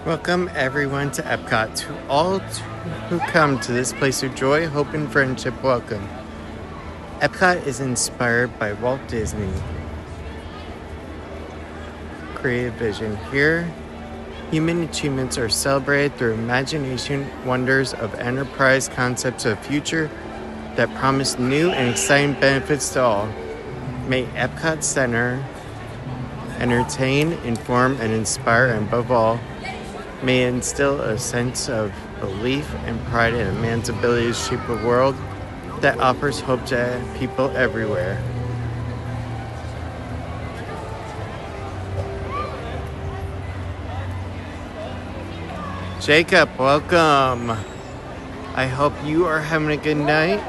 Welcome everyone to Epcot. To all who come to this place of joy, hope, and friendship, welcome. Epcot is inspired by Walt Disney. Creative vision. Here, human achievements are celebrated through imagination, wonders of enterprise, concepts of future that promise new and exciting benefits to all. May Epcot Center entertain, inform, and inspire, and above all, may instill a sense of belief and pride in a man's ability to shape a world that offers hope to people everywhere. Jacob, welcome. I hope you are having a good night.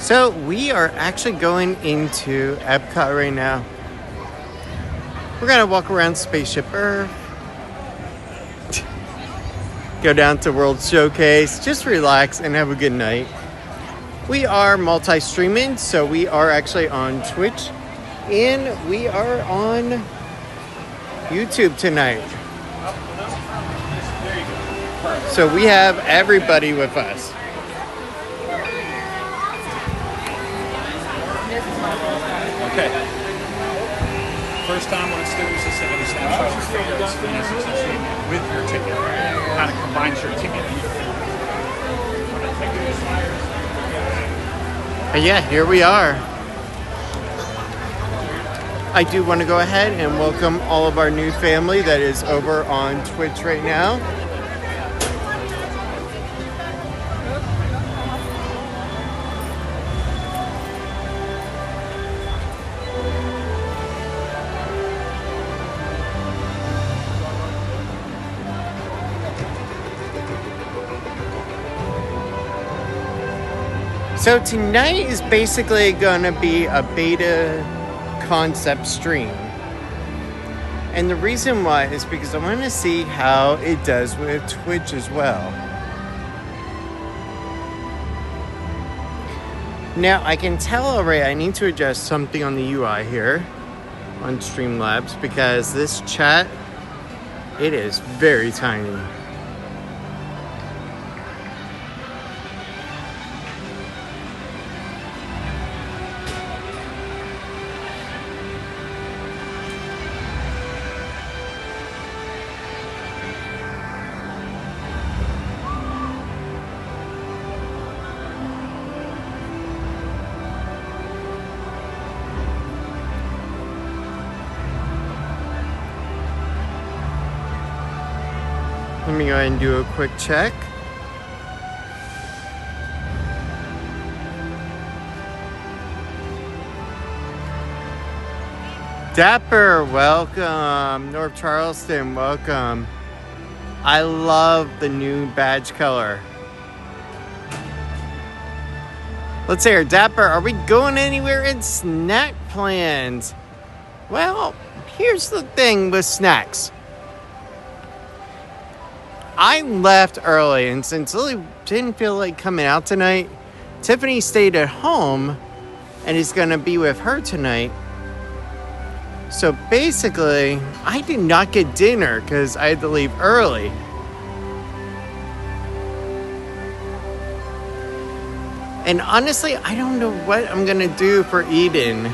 So we are actually going into Epcot right now. We're gonna walk around Spaceship Earth, go down to World Showcase, just relax and have a good night. We are multi-streaming, so we are actually on Twitch and we are on YouTube tonight. So we have everybody with us. Okay. First time on students is taking a snapshot of photos and that's essentially with your ticket. Kind of combines your ticket. Yeah, here we are. I do want to go ahead and welcome all of our new family that is over on Twitch right now. So tonight is basically going to be a beta concept stream. And the reason why is because I want to see how it does with Twitch as well. Now I can tell already I need to adjust something on the UI here on Streamlabs because this chat, it is very tiny. Let me go ahead and do a quick check. Dapper, welcome. North Charleston, welcome. I love the new badge color. Let's hear, Dapper, are we going anywhere in snack plans? Well, here's the thing with snacks. I left early, and since Lily didn't feel like coming out tonight, Tiffany stayed at home and is going to be with her tonight. So basically, I did not get dinner because I had to leave early. And honestly, I don't know what I'm going to do for eating.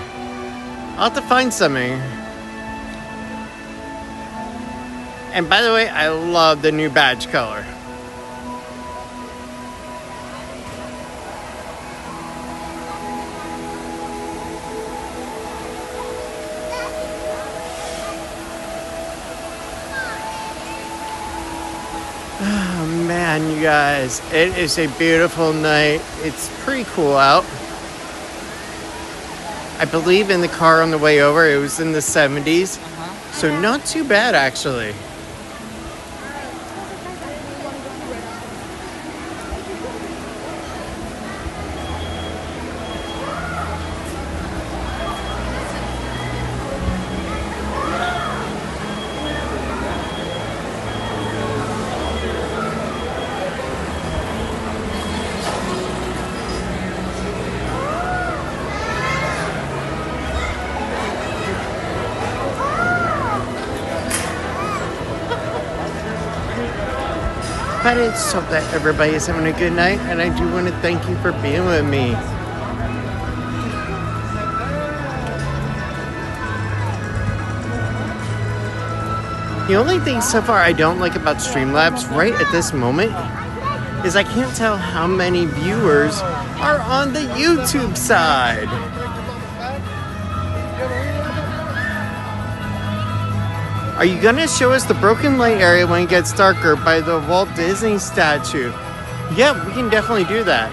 I'll have to find something. And by the way, I love the new badge color. Oh man, you guys, it is a beautiful night. It's pretty cool out. I believe in the car on the way over, it was in the 70s. So not too bad, actually. But it's so that everybody is having a good night, and I do want to thank you for being with me. The only thing so far I don't like about Streamlabs right at this moment is I can't tell how many viewers are on the YouTube side. Are you gonna show us the broken light area when it gets darker by the Walt Disney statue? Yeah, we can definitely do that.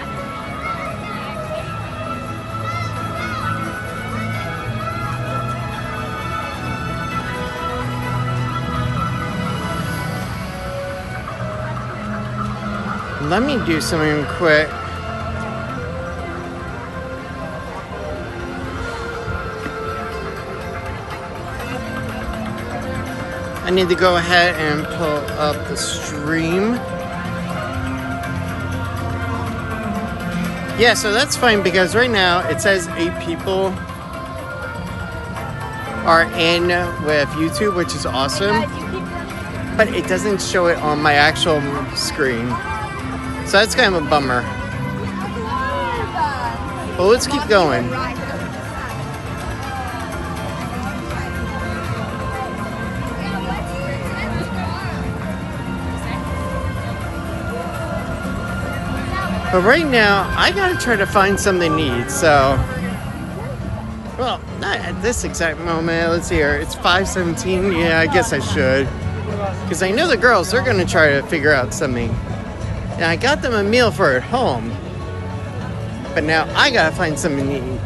Let me do something quick. I need to go ahead and pull up the stream. Yeah, so that's fine because right now it says 8 people are in with YouTube, which is awesome. But it doesn't show it on my actual screen. So that's kind of a bummer. But let's keep going. But right now, I gotta try to find something to eat, so... Well, not at this exact moment. Let's see here. It's 5:17. Yeah, I guess I should. Because I know the girls, they're gonna try to figure out something. And I got them a meal for at home. But now I gotta find something to eat.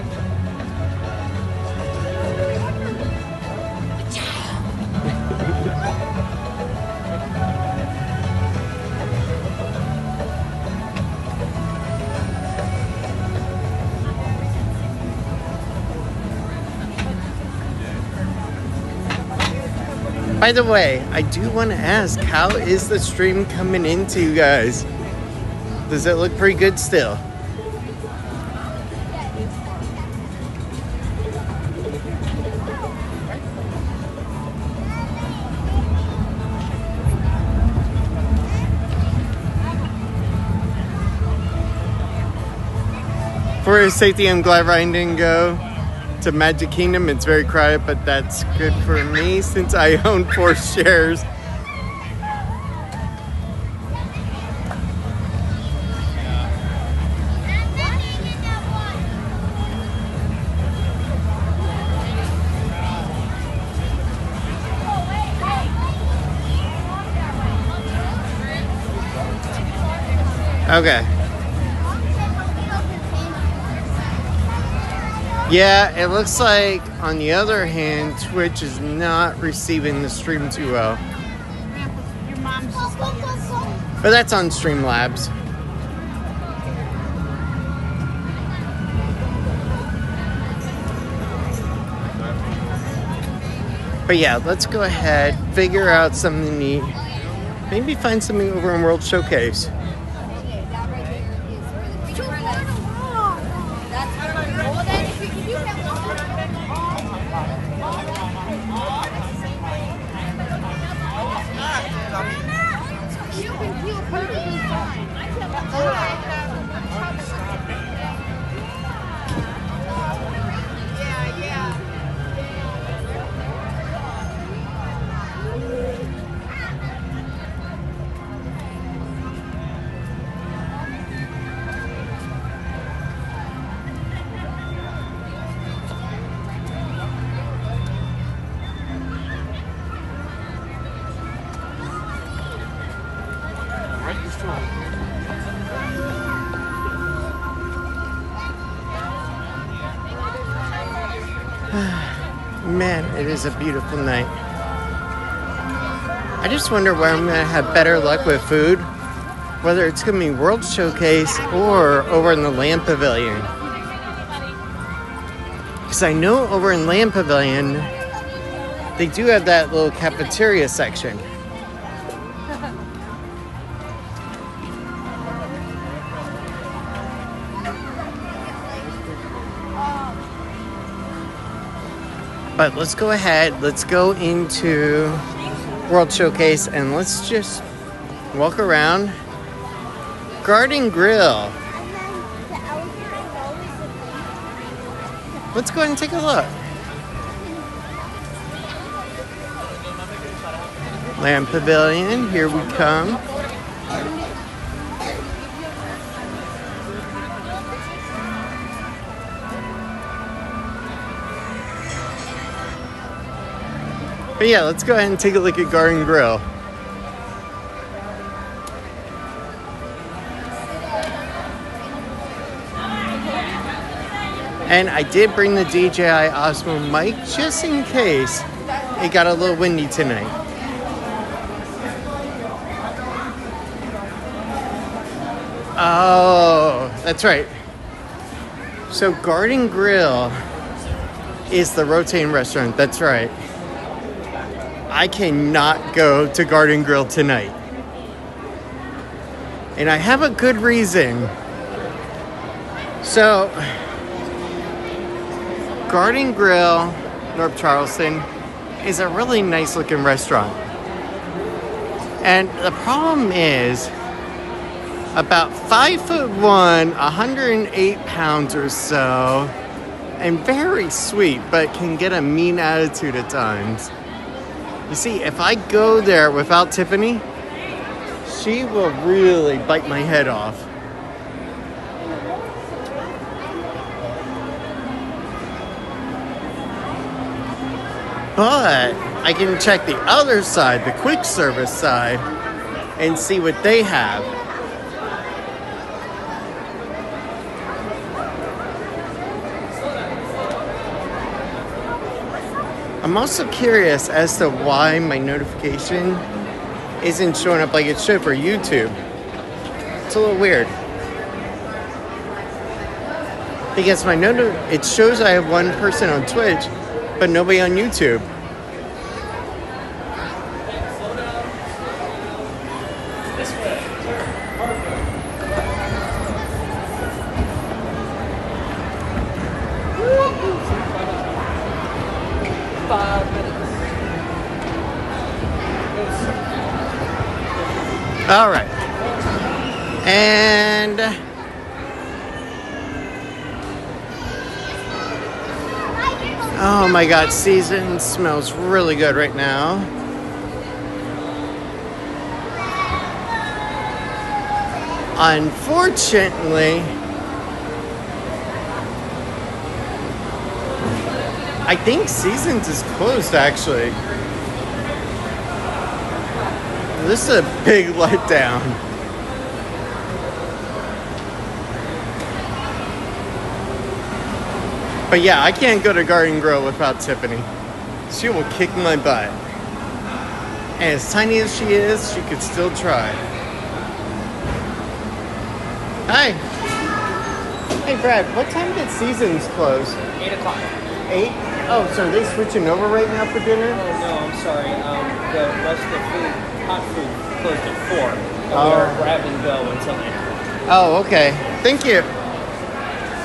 By the way, I do want to ask, how is the stream coming into you guys? Does it look pretty good still? For his safety, I'm glad Ryan didn't go to Magic Kingdom. It's very crowded, but that's good for me since I own 4 shares. Okay. Yeah, it looks like, on the other hand, Twitch is not receiving the stream too well. But that's on Streamlabs. But yeah, let's go ahead, figure out something neat. Maybe find something over in World Showcase. Right, you're still. Man, it is a beautiful night. I just wonder where I'm going to have better luck with food, whether it's going to be World Showcase or over in the Land Pavilion. Because I know over in Land Pavilion, they do have that little cafeteria section. But let's go ahead, let's go into World Showcase and let's just walk around Garden Grill. Let's go ahead and take a look. Land Pavilion, here we come. But yeah, let's go ahead and take a look at Garden Grill. And I did bring the DJI Osmo mic just in case it got a little windy tonight. Oh, that's right. So Garden Grill is the rotating restaurant. That's right. I cannot go to Garden Grill tonight. And I have a good reason. So, Garden Grill, North Charleston, is a really nice looking restaurant. And the problem is, about 5'1", 108 pounds or so, and very sweet, but can get a mean attitude at times. You see, if I go there without Tiffany, she will really bite my head off. But I can check the other side, the quick service side, and see what they have. I'm also curious as to why my notification isn't showing up like it should for YouTube. It's a little weird. Because it shows I have one person on Twitch, but nobody on YouTube. All right. And oh my God, season smells really good right now. Unfortunately, I think Seasons is closed actually. This is a big letdown. But yeah, I can't go to Garden Grill without Tiffany. She will kick my butt. And as tiny as she is, she could still try. Hi. Hey Brad, what time did Seasons close? 8 o'clock. 8? Oh, so are they switching over right now for dinner? Oh no, I'm sorry. The rest of the food, hot food, closed at 4. And Oh. we are grab and go until 8. Oh, okay. Thank you.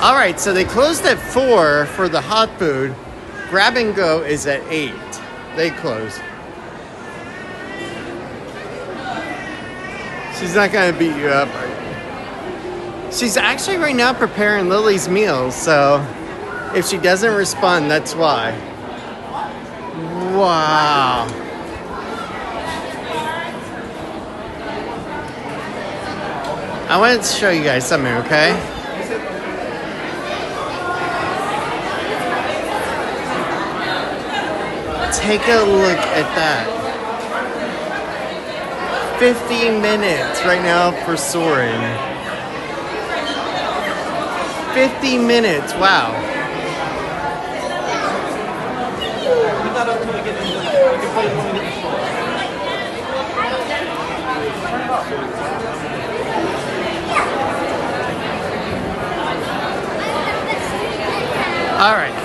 All right, so they closed at 4 for the hot food. Grab and go is at 8. They close. She's not going to beat you up. She's actually right now preparing Lily's meals, so if she doesn't respond, that's why. Wow. I wanted to show you guys something, okay? Take a look at that. 50 minutes right now for Soarin'. 50 minutes, wow. Not until we get into the we can put it when we get the store. All right.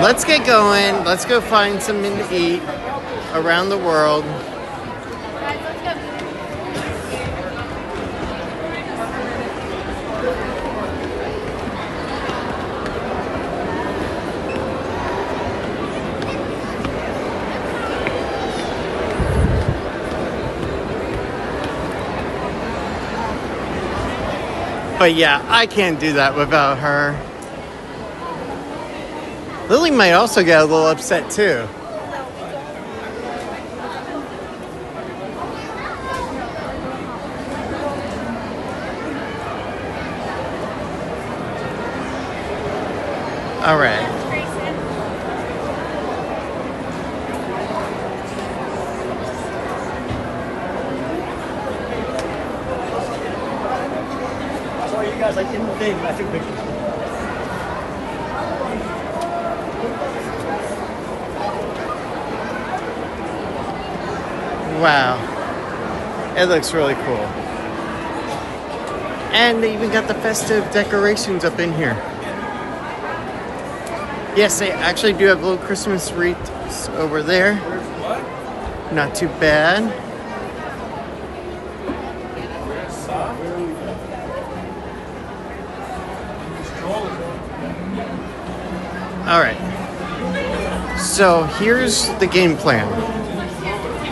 Let's get going. Let's go find something to eat around the world. But yeah, I can't do that without her. Lily might also get a little upset too. All right. Sorry, you guys, like in the thing, I took pictures. Wow. It looks really cool. And they even got the festive decorations up in here. Yes, they actually do have little Christmas wreaths over there. Not too bad. All right. So here's the game plan.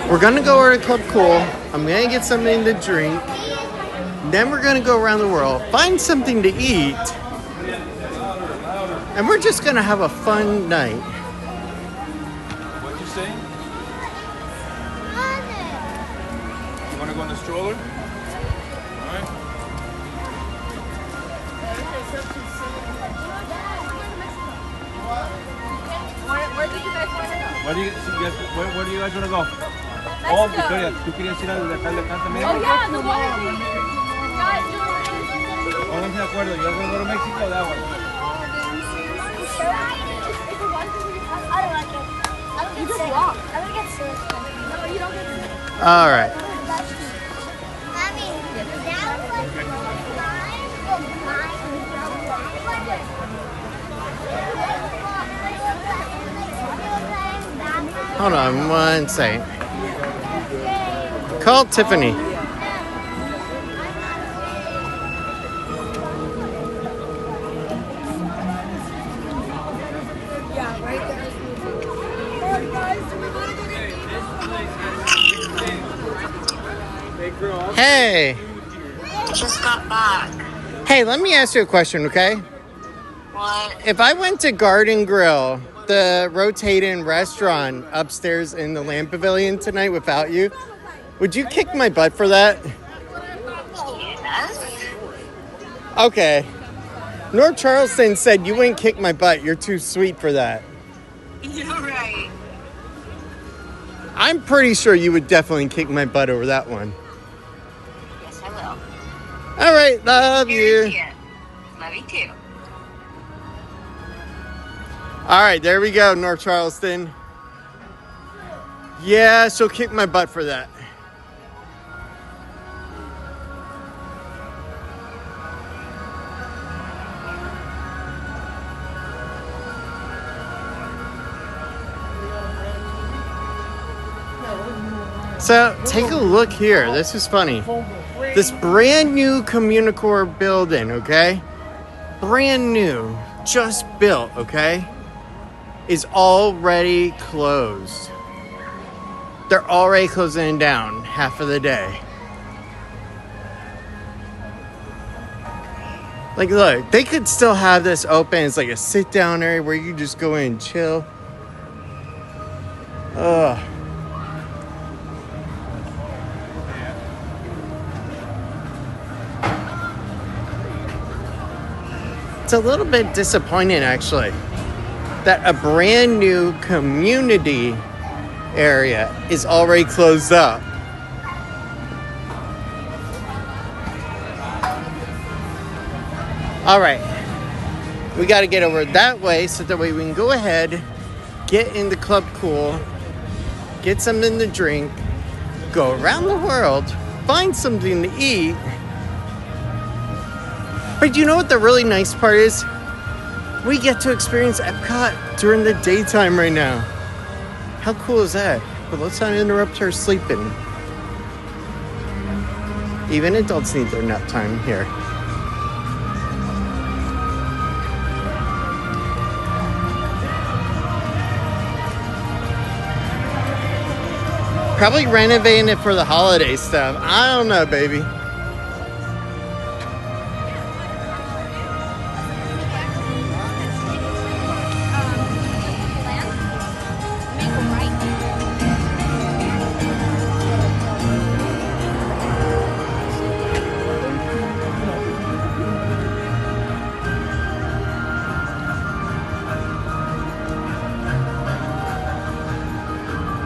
We're gonna go over to Club Cool. I'm gonna get something to drink. Then we're gonna go around the world, find something to eat, and we're just gonna have a fun night. What'd you say? You want to go in the stroller? All right. Where do you guys want to go? Where do you guys want to go? Oh, Victoria, ¿tú querías ir al de acá también? Oh, yeah, the water thing. Pónganse de acuerdo, yo voy a go to Mexico, that one. I don't like it. I don't get sick. I'm gonna get sick. No, you don't get sick. All right. Mommy, that was Hold on one second. Call Tiffany. Hey. Just got back. Hey, let me ask you a question, okay? What? If I went to Garden Grill, the rotating restaurant upstairs in the Land Pavilion tonight without you, would you kick my butt for that? Yes. Okay. North Charleston said you wouldn't kick my butt. You're too sweet for that. You're right. I'm pretty sure you would definitely kick my butt over that one. Yes, I will. All right, love you. Guarantee it. Love you too. All right, there we go, North Charleston. Yeah, she'll kick my butt for that. So, take a look here. This is funny. This brand new Communicore building, okay? Brand new, just built, okay? Is already closed. They're already closing down half of the day. Like, look, they could still have this open. It's like a sit-down area where you just go in and chill. Ugh. It's a little bit disappointing, actually, that a brand new community area is already closed up. All right. We got to get over that way so that way we can go ahead, get in the Club Cool, get something to drink, go around the world, find something to eat. But you know what the really nice part is? We get to experience Epcot during the daytime right now. How cool is that? But let's not interrupt her sleeping. Even adults need their nap time here. Probably renovating it for the holiday stuff. I don't know, baby.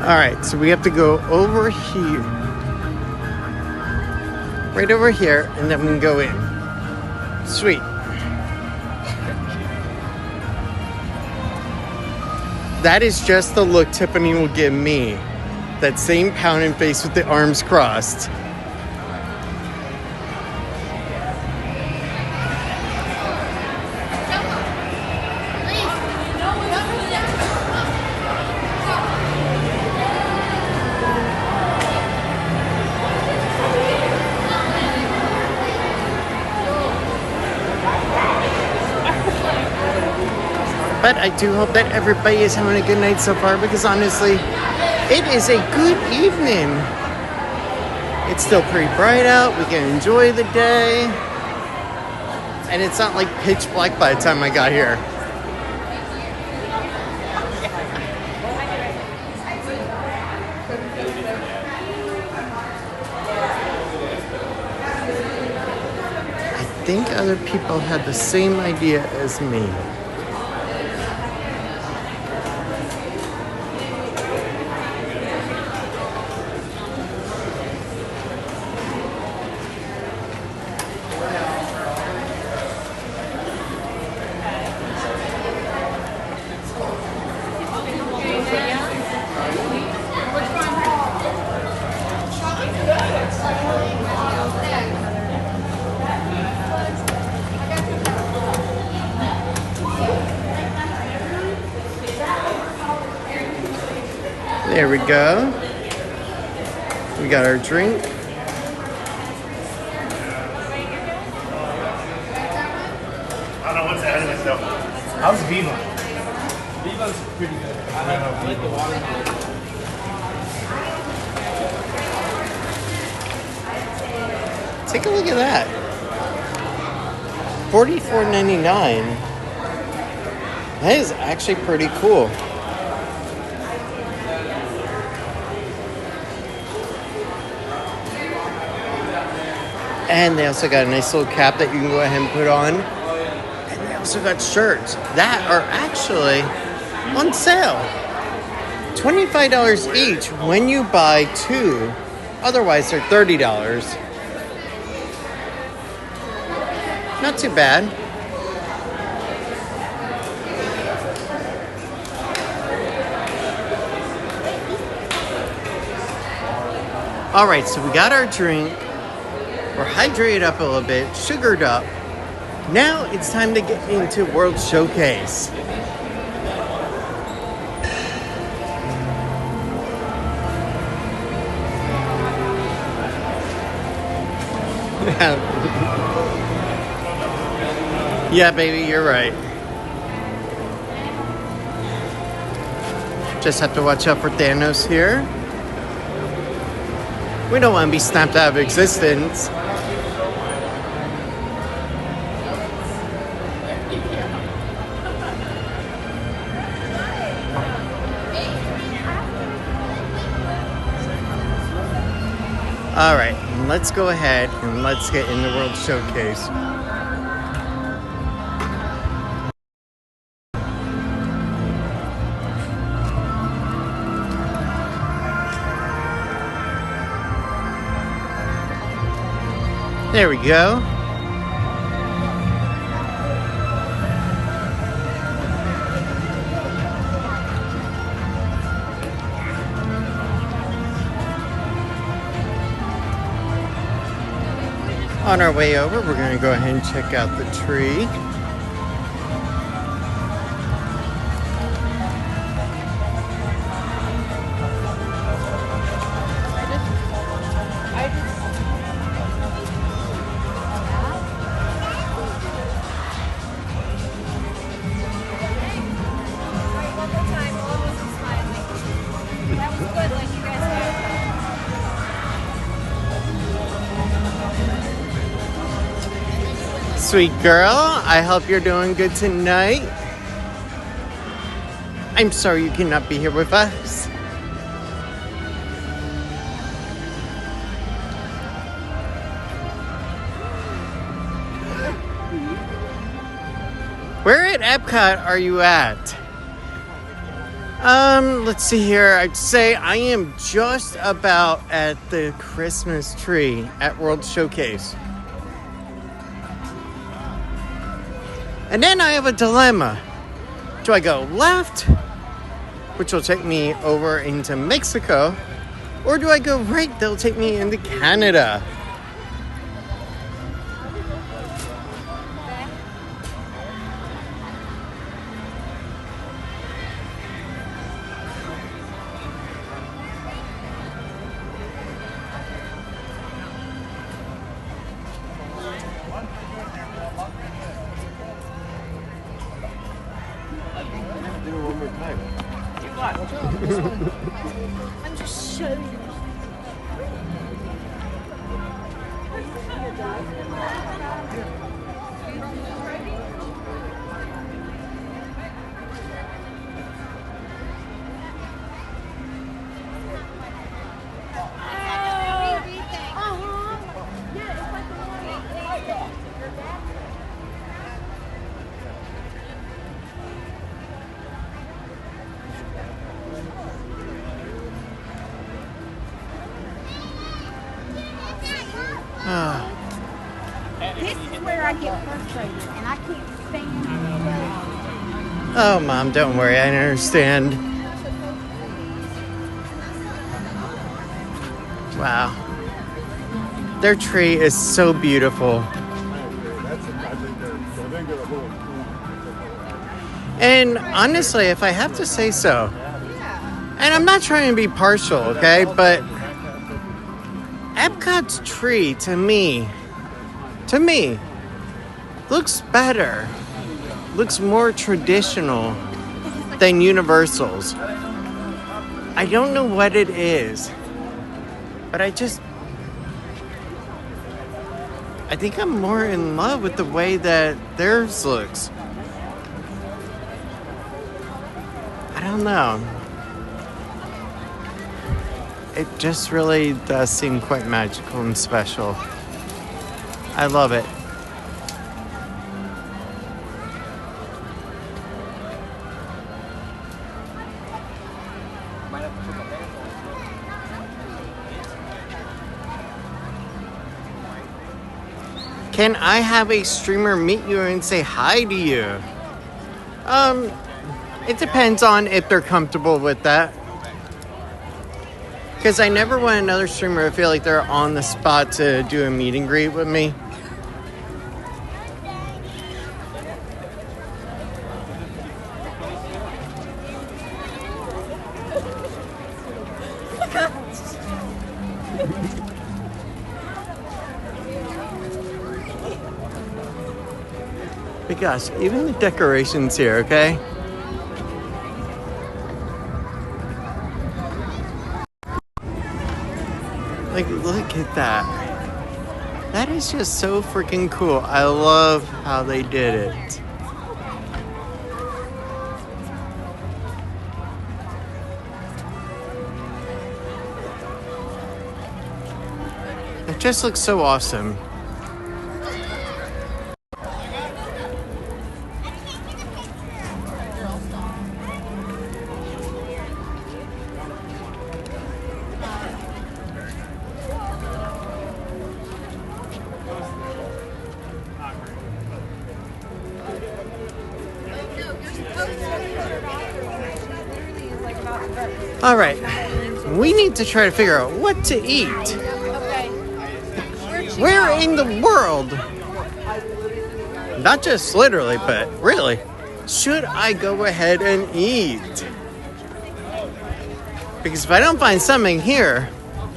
All right, so we have to go over here. Right over here, and then we can go in. Sweet. That is just the look Tiffany will give me. That same pounding face with the arms crossed. But I do hope that everybody is having a good night so far, because honestly, it is a good evening. It's still pretty bright out. We can enjoy the day. And it's not like pitch black by the time I got here. I think other people had the same idea as me. There we go. We got our drink. I don't know what's ahead of myself. How's Viva? Viva's pretty good. I like the water. Take a look at that. $44.99. That is actually pretty cool. And they also got a nice little cap that you can go ahead and put on. And they also got shirts that are actually on sale. $25 each when you buy two. Otherwise, they're $30. Not too bad. All right, so we got our drink. We're hydrated up a little bit, sugared up. Now it's time to get into World Showcase. Yeah, baby, you're right. Just have to watch out for Thanos here. We don't want to be snapped out of existence. All right, let's go ahead and let's get in the World Showcase. There we go. On our way over, we're going to go ahead and check out the tree. Sweet girl, I hope you're doing good tonight. I'm sorry you cannot be here with us. Where at Epcot are you at? Let's see here. I'd say I am just about at the Christmas tree at World Showcase. And then I have a dilemma. Do I go left, which will take me over into Mexico, or do I go right, that'll take me into Canada? I'm just showing you. This is where I get frustrated, and I can't stand it. Oh, Mom, don't worry. I understand. Wow. Their tree is so beautiful. And honestly, if I have to say so, and I'm not trying to be partial, okay, but Epcot's tree, to me, looks better, looks more traditional than Universal's. I don't know what it is, but I think I'm more in love with the way that theirs looks. I don't know. It just really does seem quite magical and special. I love it. Can I have a streamer meet you and say hi to you? It depends on if they're comfortable with that. Because I never want another streamer to feel like they're on the spot to do a meet and greet with me. But gosh, even the decorations here, okay? Like, look at that. That is just so freaking cool. I love how they did it. It just looks so awesome. All right, we need to try to figure out what to eat. Okay. We're Where in the world, not just literally, but really, should I go ahead and eat? Because if I don't find something here,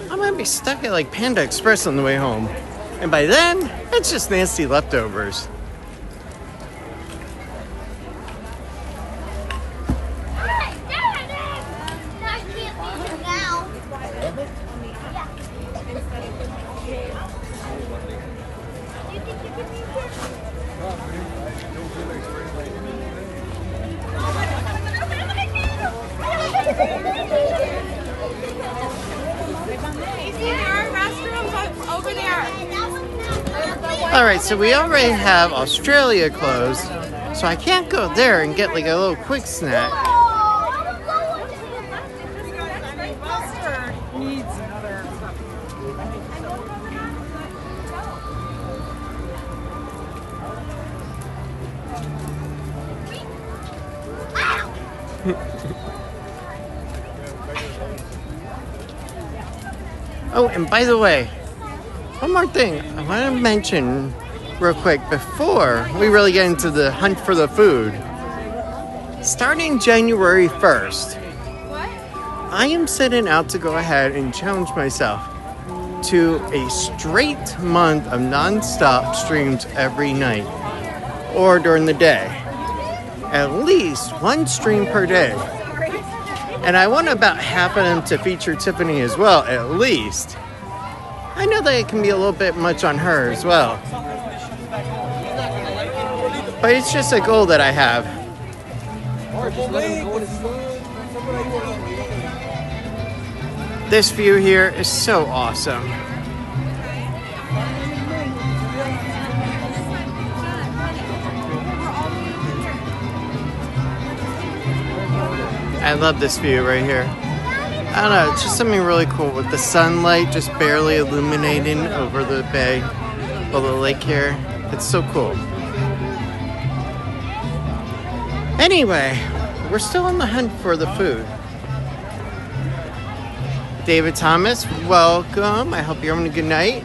I'm gonna be stuck at like Panda Express on the way home. And by then, it's just nasty leftovers. Over there. Alright, so we already have Australia closed, so I can't go there and get like a little quick snack. Needs another. Oh, and by the way, one more thing I want to mention real quick before we really get into the hunt for the food. Starting January 1st, I am setting out to go ahead and challenge myself to a straight month of non-stop streams every night or during the day. At least one stream per day. And I want about half of them to feature Tiffany as well, at least. I know that it can be a little bit much on her as well. But it's just a goal that I have. This view here is so awesome. I love this view right here. I don't know, it's just something really cool with the sunlight just barely illuminating over the bay, over the lake here. It's so cool. Anyway, we're still on the hunt for the food. David Thomas, welcome. I hope you're having a good night.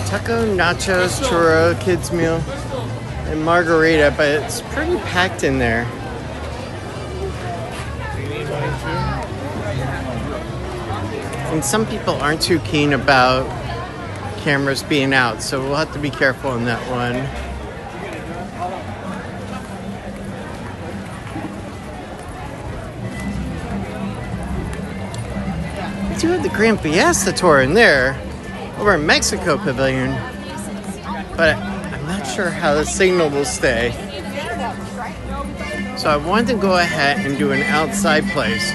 Taco, nachos, churro, kids meal, and margarita, but it's pretty packed in there. And some people aren't too keen about cameras being out, so we'll have to be careful on that one. We do have the Grand Fiesta tour in there. Over in Mexico Pavilion, but I'm not sure how the signal will stay. So I wanted to go ahead and do an outside place.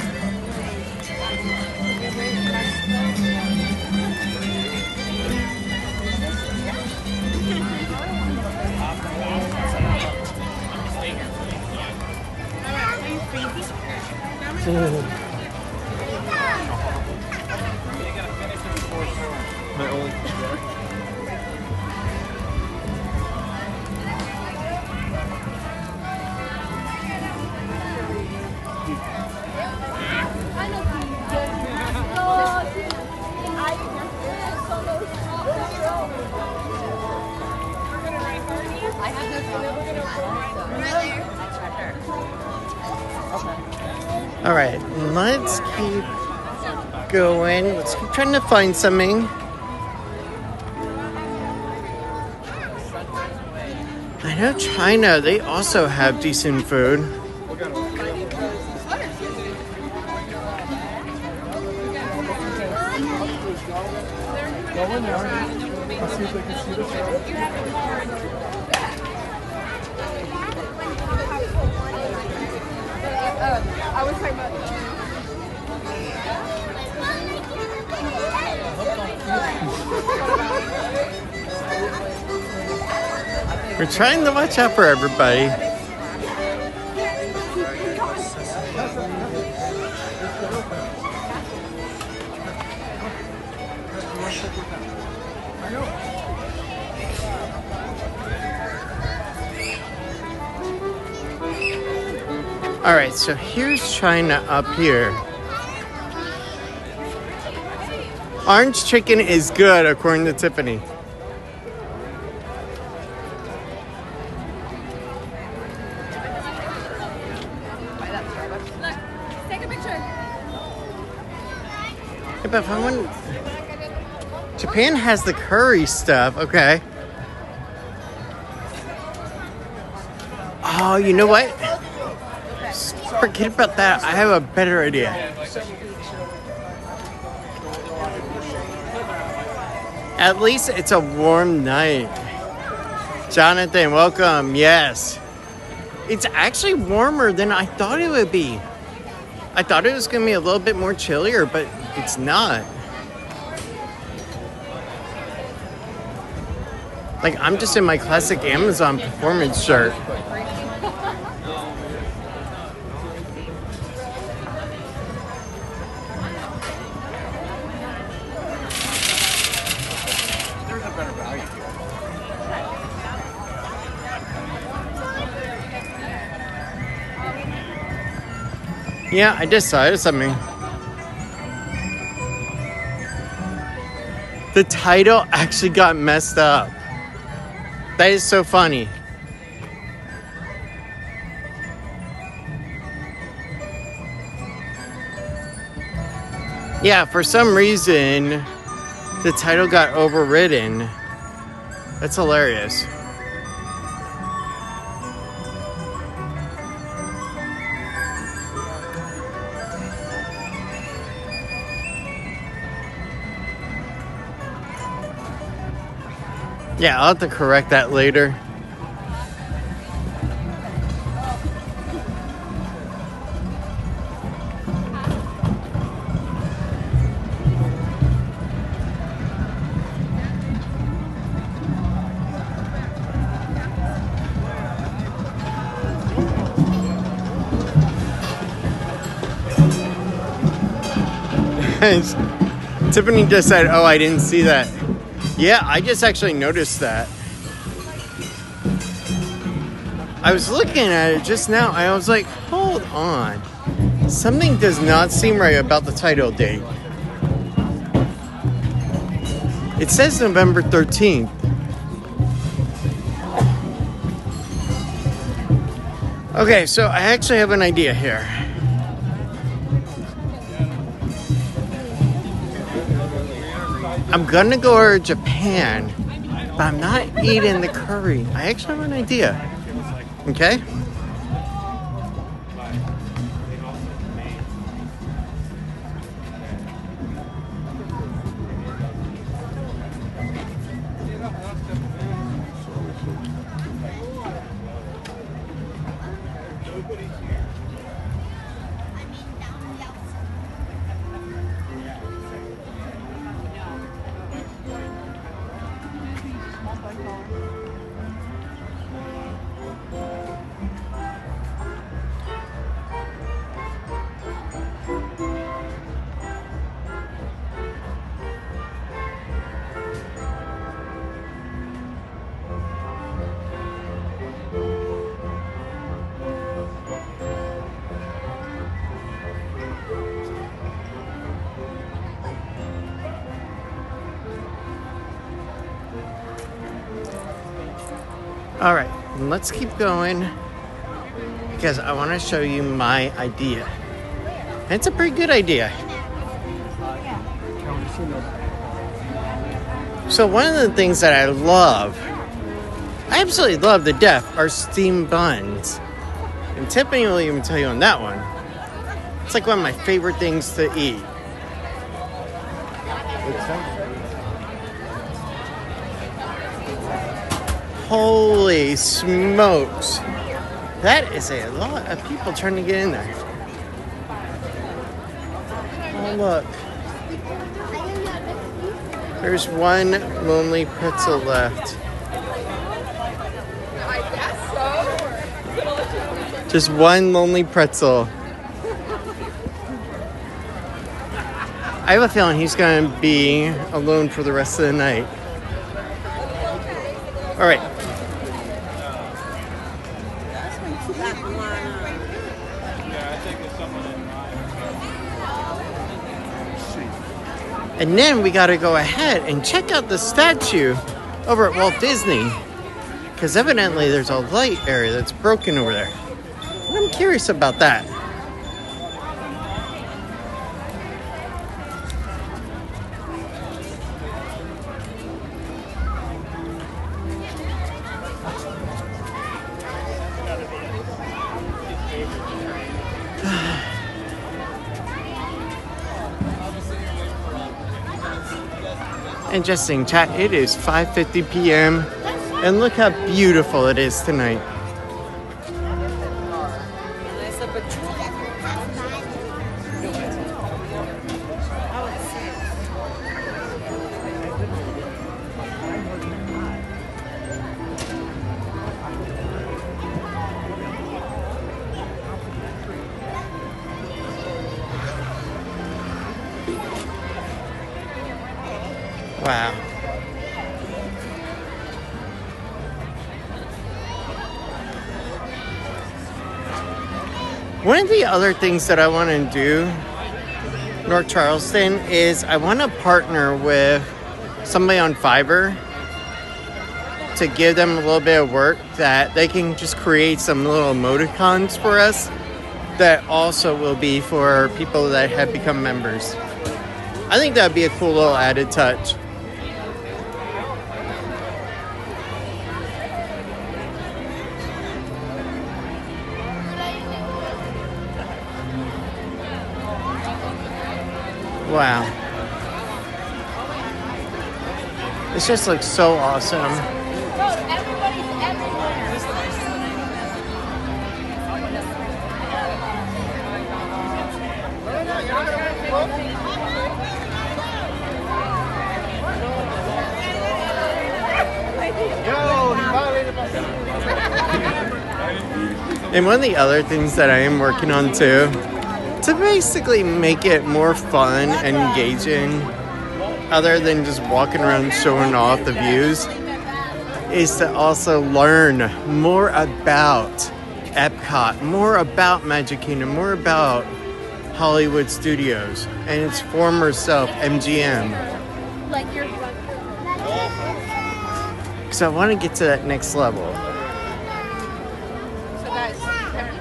All right, let's keep going. Let's keep trying to find something. I know China, they also have decent food. I'll see if they can see the show. I was talking about. We're trying to watch out for everybody. All right, so here's China up here. Orange chicken is good, according to Tiffany. Take a picture. Yeah, but if I want... Japan has the curry stuff, okay. Oh, you know what? Forget about that. I have a better idea. At least it's a warm night. Jonathan, welcome. Yes. It's actually warmer than I thought it would be. I thought it was going to be a little bit more chillier, but it's not. Like, I'm just in my classic Amazon performance shirt. There's a better value here. Yeah, I decided something. The title actually got messed up. That is so funny. Yeah, for some reason, the title got overridden. That's hilarious. Yeah, I'll have to correct that later. Tiffany just said, oh, I didn't see that. Yeah, I just actually noticed that. I was looking at it just now. I was like, hold on. Something does not seem right about the title date. It says November 13th. Okay, so I actually have an idea here. I'm gonna go to Japan, but I'm not eating the curry. I actually have an idea. Okay? All right, let's keep going because I want to show you my idea. And it's a pretty good idea. So one of the things that I love, I absolutely love to death, are steamed buns. And Tiffany will even tell you on that one. It's like one of my favorite things to eat. Holy smokes. That is a lot of people trying to get in there. Oh, look. There's one lonely pretzel left. I guess so. Just one lonely pretzel. I have a feeling he's going to be alone for the rest of the night. All right. And then we got to go ahead and check out the statue over at Walt Disney. Because evidently there's a light area that's broken over there. And I'm curious about that. And just saying, chat, it is 5:50 p.m. And look how beautiful it is tonight. Wow. One of the other things that I want to do, North Charleston, is I want to partner with somebody on Fiverr to give them a little bit of work that they can just create some little emoticons for us that also will be for people that have become members. I think that would be a cool little added touch. Wow. This just looks so awesome. Everybody's everywhere. And one of the other things that I am working on too, to basically make it more fun and engaging, other than just walking around showing off the views, is to also learn more about Epcot, more about Magic Kingdom, more about Hollywood Studios and its former self, MGM. Like your Because I want to get to that next level. So guys,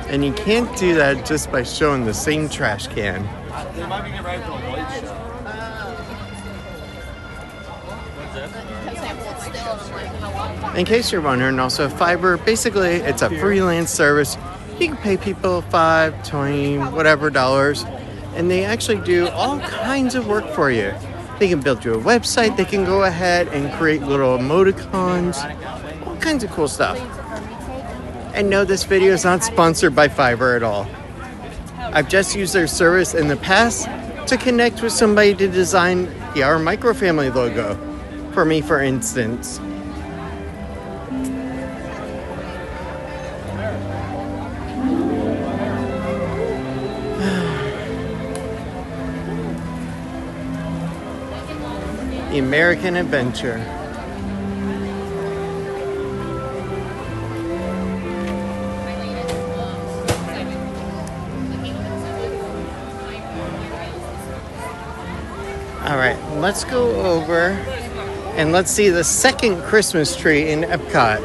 And you can't do that just by showing the same trash can. They might be getting ready for the light show. In case you're wondering, also Fiverr, basically it's a freelance service. You can pay people $5, $20, whatever dollars, and they actually do all kinds of work for you. They can build you a website, they can go ahead and create little emoticons, all kinds of cool stuff. And no, this video is not sponsored by Fiverr at all. I've just used their service in the past to connect with somebody to design the Our Microfamily logo for me, for instance. The American Adventure. All right, let's go over and let's see the second Christmas tree in Epcot.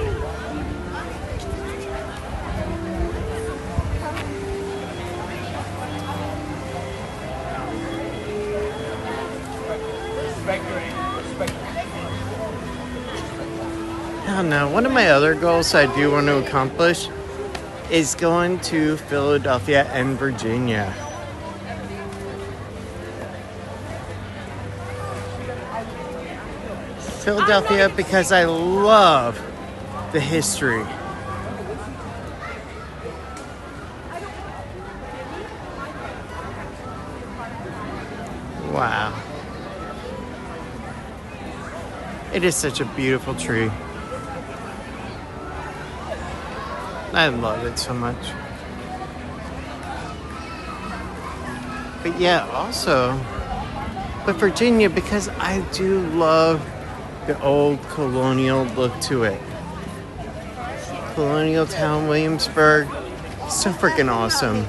Now, one of my other goals I do want to accomplish is going to Philadelphia and Virginia. Philadelphia because I love the history. Wow. It is such a beautiful tree. I love it so much. But yeah, also, but Virginia, because I do love the old colonial look to it. Colonial town, Williamsburg, so freaking awesome.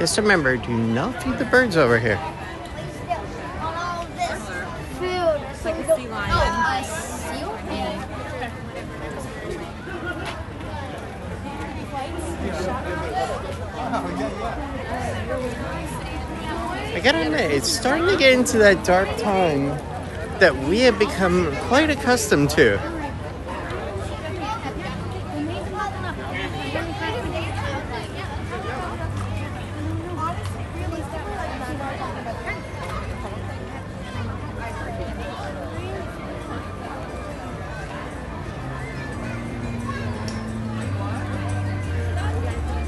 Just remember, do not feed the birds over here. On all of this food. It's like a sea lion. Oh, a seal? Yeah. I gotta admit, it's starting to get into that dark time that we have become quite accustomed to.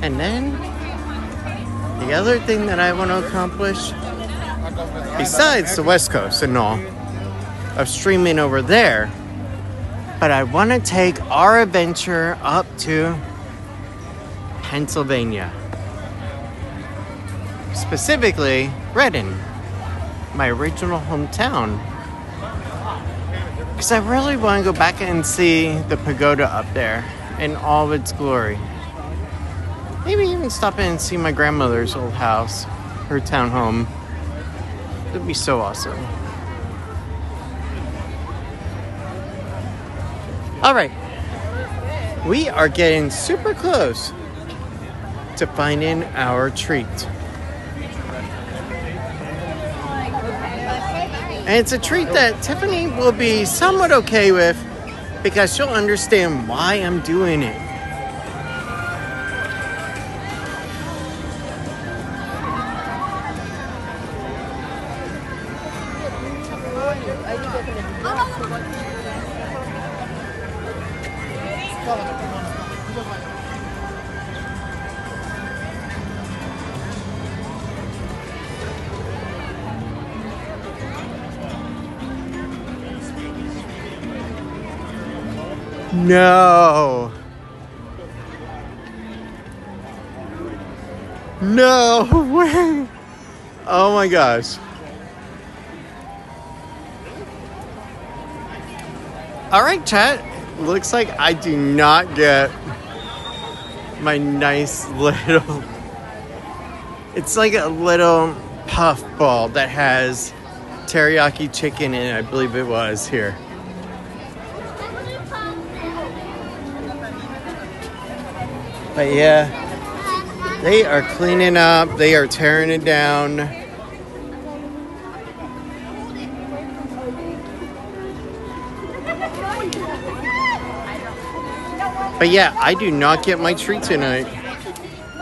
And then, the other thing that I want to accomplish, besides the West Coast and all, of streaming over there, but I want to take our adventure up to Pennsylvania. Specifically, Reading, my original hometown. Because I really want to go back and see the pagoda up there in all of its glory. Maybe even stop in and see my grandmother's old house, her townhome. It'd be so awesome. All right, we are getting super close to finding our treat. And it's a treat that Tiffany will be somewhat okay with because she'll understand why I'm doing it. No. No way. Oh my gosh. All right, chat. Looks like I do not get my nice little... It's like a little puff ball that has teriyaki chicken in it, I believe it was here. But yeah, they are cleaning up. They are tearing it down. But yeah, I do not get my treat tonight.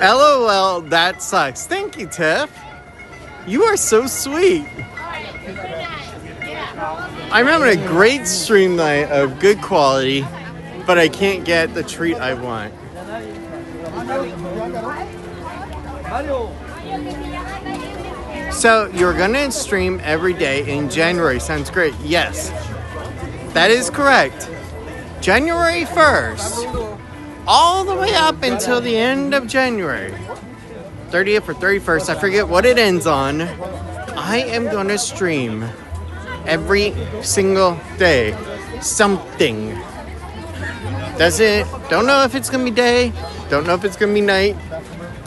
LOL, that sucks. Thank you, Tiff. You are so sweet. I'm having a great stream night of good quality, but I can't get the treat I want. So you're gonna stream every day in January. Sounds great. Yes, that is correct. January 1st, all the way up until the end of January. 30th or 31st, I forget what it ends on. I am gonna stream every single day. Something. Don't know if it's gonna be day, don't know if it's gonna be night,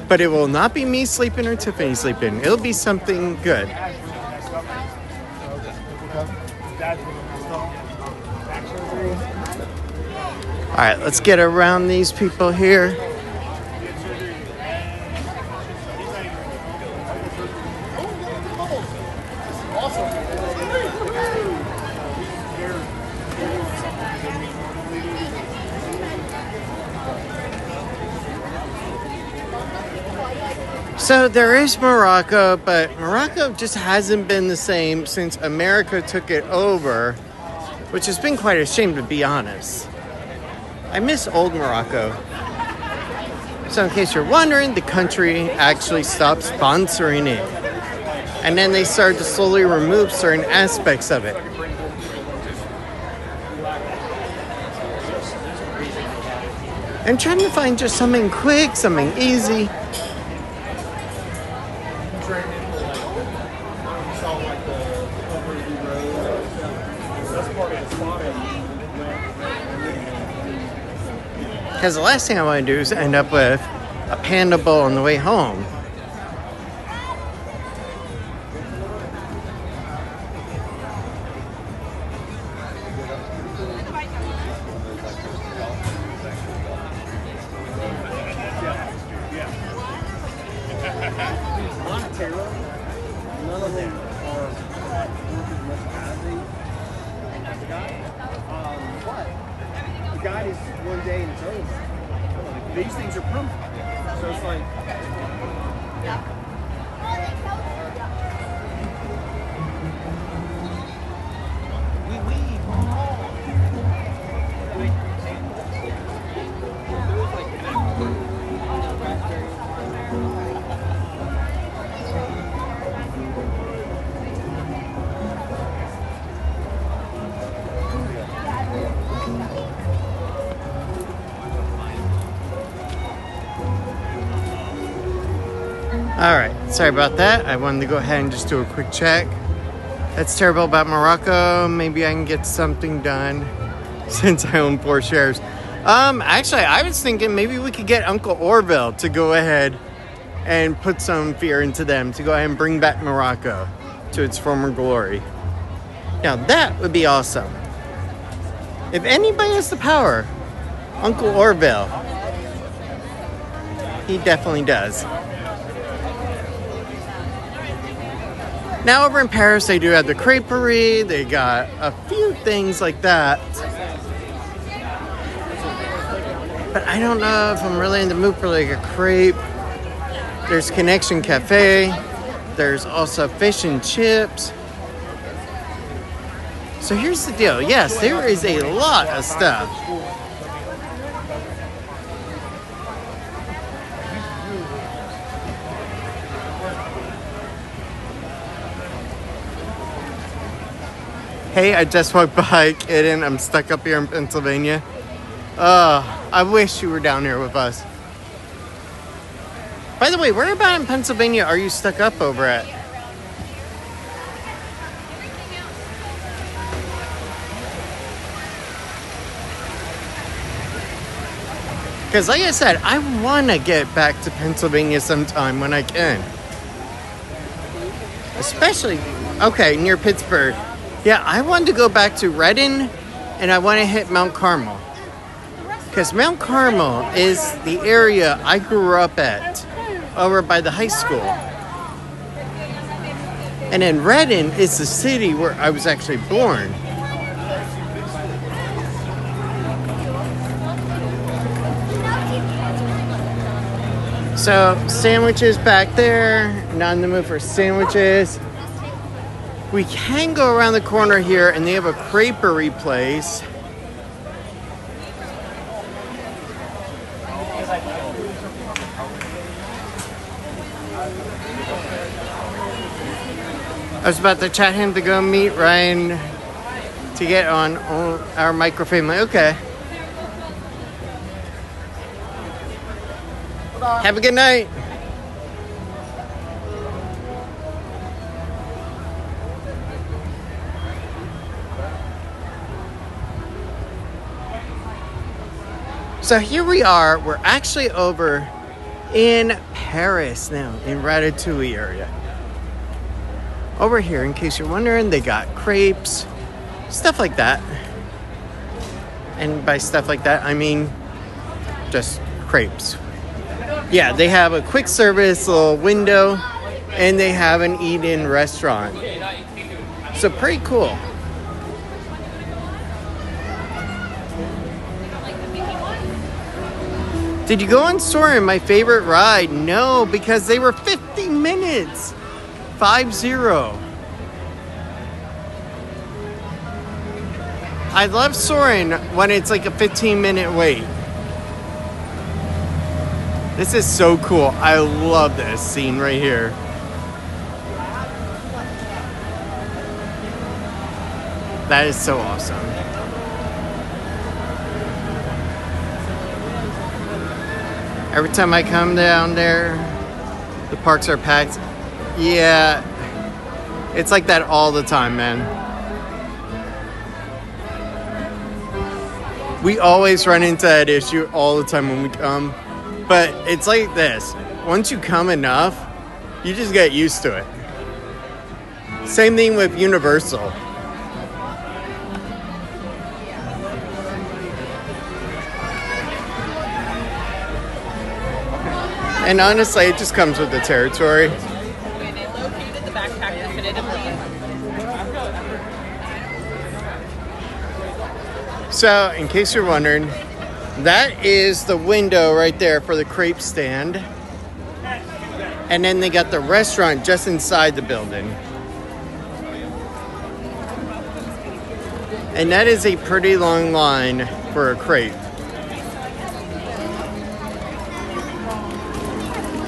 but it will not be me sleeping or Tiffany sleeping. It'll be something good. All right, let's get around these people here. So there is Morocco, but Morocco just hasn't been the same since America took it over, which has been quite a shame, to be honest. I miss old Morocco. So in case you're wondering, the country actually stopped sponsoring it. And then they started to slowly remove certain aspects of it. I'm trying to find just something quick, something easy. Because the last thing I want to do is end up with a panda bowl on the way home. of there are working much as a guide. But the guide is 1 day in its own. These things are permanent. So it's like, All right, sorry about that. I wanted to go ahead and just do a quick check. That's terrible about Morocco. Maybe I can get something done since I own 4 shares. Actually, I was thinking maybe we could get Uncle Orville to go ahead and put some fear into them, to go ahead and bring back Morocco to its former glory. Now, that would be awesome. If anybody has the power, Uncle Orville. He definitely does. Now over in Paris, they do have the creperie. They got a few things like that. But I don't know if I'm really in the mood for like a crepe. There's Connection Cafe. There's also fish and chips. So here's the deal. Yes, there is a lot of stuff. Hey, I just walked by, Kaden. I'm stuck up here in Pennsylvania. I wish you were down here with us. By the way, where about in Pennsylvania are you stuck up over at? Because like I said, I want to get back to Pennsylvania sometime when I can. Especially, okay, near Pittsburgh. Yeah, I wanted to go back to Redding, and I want to hit Mount Carmel. Because Mount Carmel is the area I grew up at, over by the high school. And then Redding is the city where I was actually born. So, sandwiches back there. Not in the mood for sandwiches. We can go around the corner here, and they have a creperie place. I was about to chat him to go meet Ryan to get on our microfamily. Okay. Have a good night. So here we are. We're actually over in Paris now, in Ratatouille area. Over here, in case you're wondering, they got crepes, stuff like that. And by stuff like that, I mean just crepes. Yeah, they have a quick service little window, and they have an eat-in restaurant. So pretty cool. Did you go on Soarin', my favorite ride? No, because they were 50 minutes. 5-0. I love Soarin' when it's like a 15-minute wait. This is so cool. I love this scene right here. That is so awesome. Every time I come down there, the parks are packed. Yeah, it's like that all the time, man. We always run into that issue all the time when we come. But it's like this. Once you come enough, you just get used to it. Same thing with Universal. And honestly, it just comes with the territory. They located the backpack definitively. So, in case you're wondering, that is the window right there for the crepe stand. And then they got the restaurant just inside the building. And that is a pretty long line for a crepe.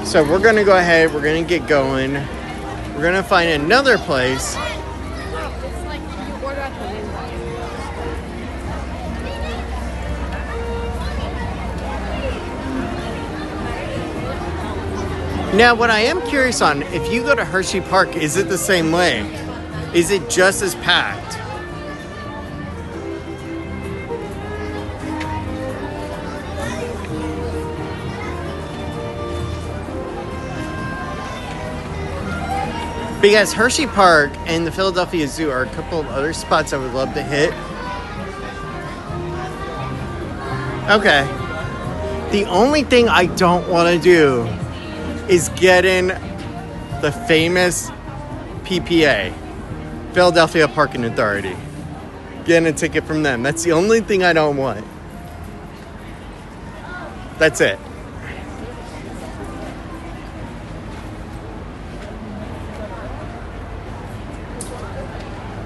So we're gonna go ahead, we're gonna get going. We're gonna find another place. It's like you order at the window. Now, what I am curious on, if you go to Hershey Park, is it the same way? Is it just as packed? Because Hershey Park and the Philadelphia Zoo are a couple of other spots I would love to hit. Okay. The only thing I don't want to do is get in the famous PPA, Philadelphia Parking Authority. Getting a ticket from them. That's the only thing I don't want. That's it.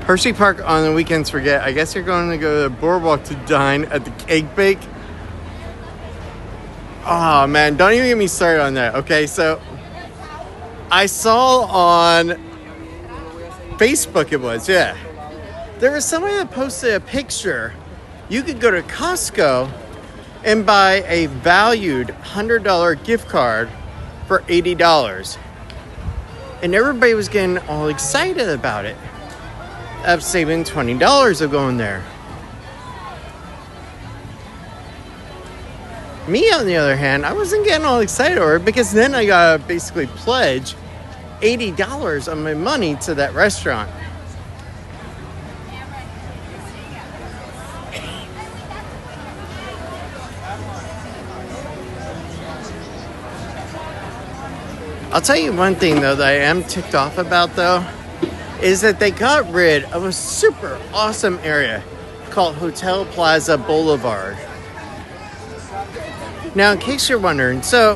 Hershey Park on the weekends, forget. I guess you're going to go to the boardwalk to dine at the Cake Bake. Oh man, don't even get me started on that. Okay, so I saw on Facebook, it was, yeah. There was somebody that posted a picture. You could go to Costco and buy a valued $100 gift card for $80. And everybody was getting all excited about it, of saving $20 of going there. Me, on the other hand, I wasn't getting all excited over it because then I got to basically pledge $80 of my money to that restaurant. I'll tell you one thing, though, that I am ticked off about, though, is that they got rid of a super awesome area called Hotel Plaza Boulevard. Now, in case you're wondering, so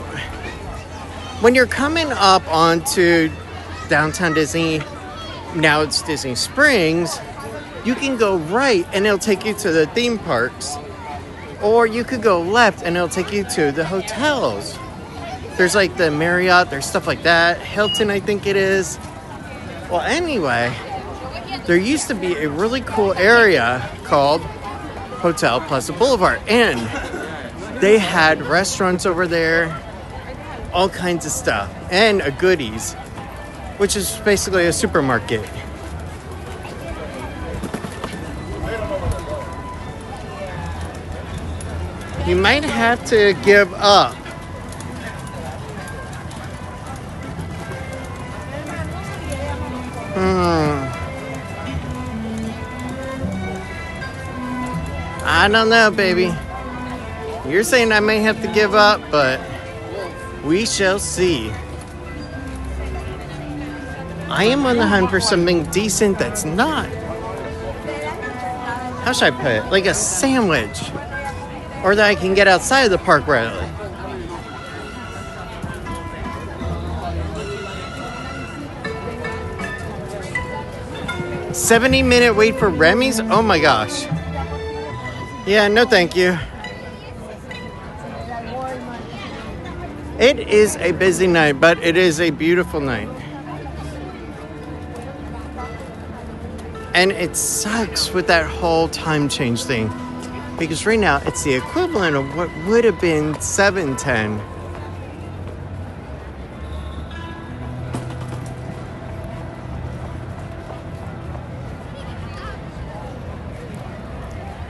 when you're coming up onto downtown Disney, now it's Disney Springs, you can go right and it'll take you to the theme parks, or you could go left and it'll take you to the hotels. There's like the Marriott, there's stuff like that. Hilton, I think it is. Well, anyway, there used to be a really cool area called Hotel Plaza Boulevard, and they had restaurants over there, all kinds of stuff, and a goodies, which is basically a supermarket. You might have to give up. I don't know, baby. You're saying I may have to give up, but we shall see. I am on the hunt for something decent that's not, how should I put it, like a sandwich, or that I can get outside of the park readily. "70-minute wait for Remy's? Oh my gosh. Yeah, no thank you. It is a busy night, but it is a beautiful night. And it sucks with that whole time change thing, because right now it's the equivalent of what would have been 7:10.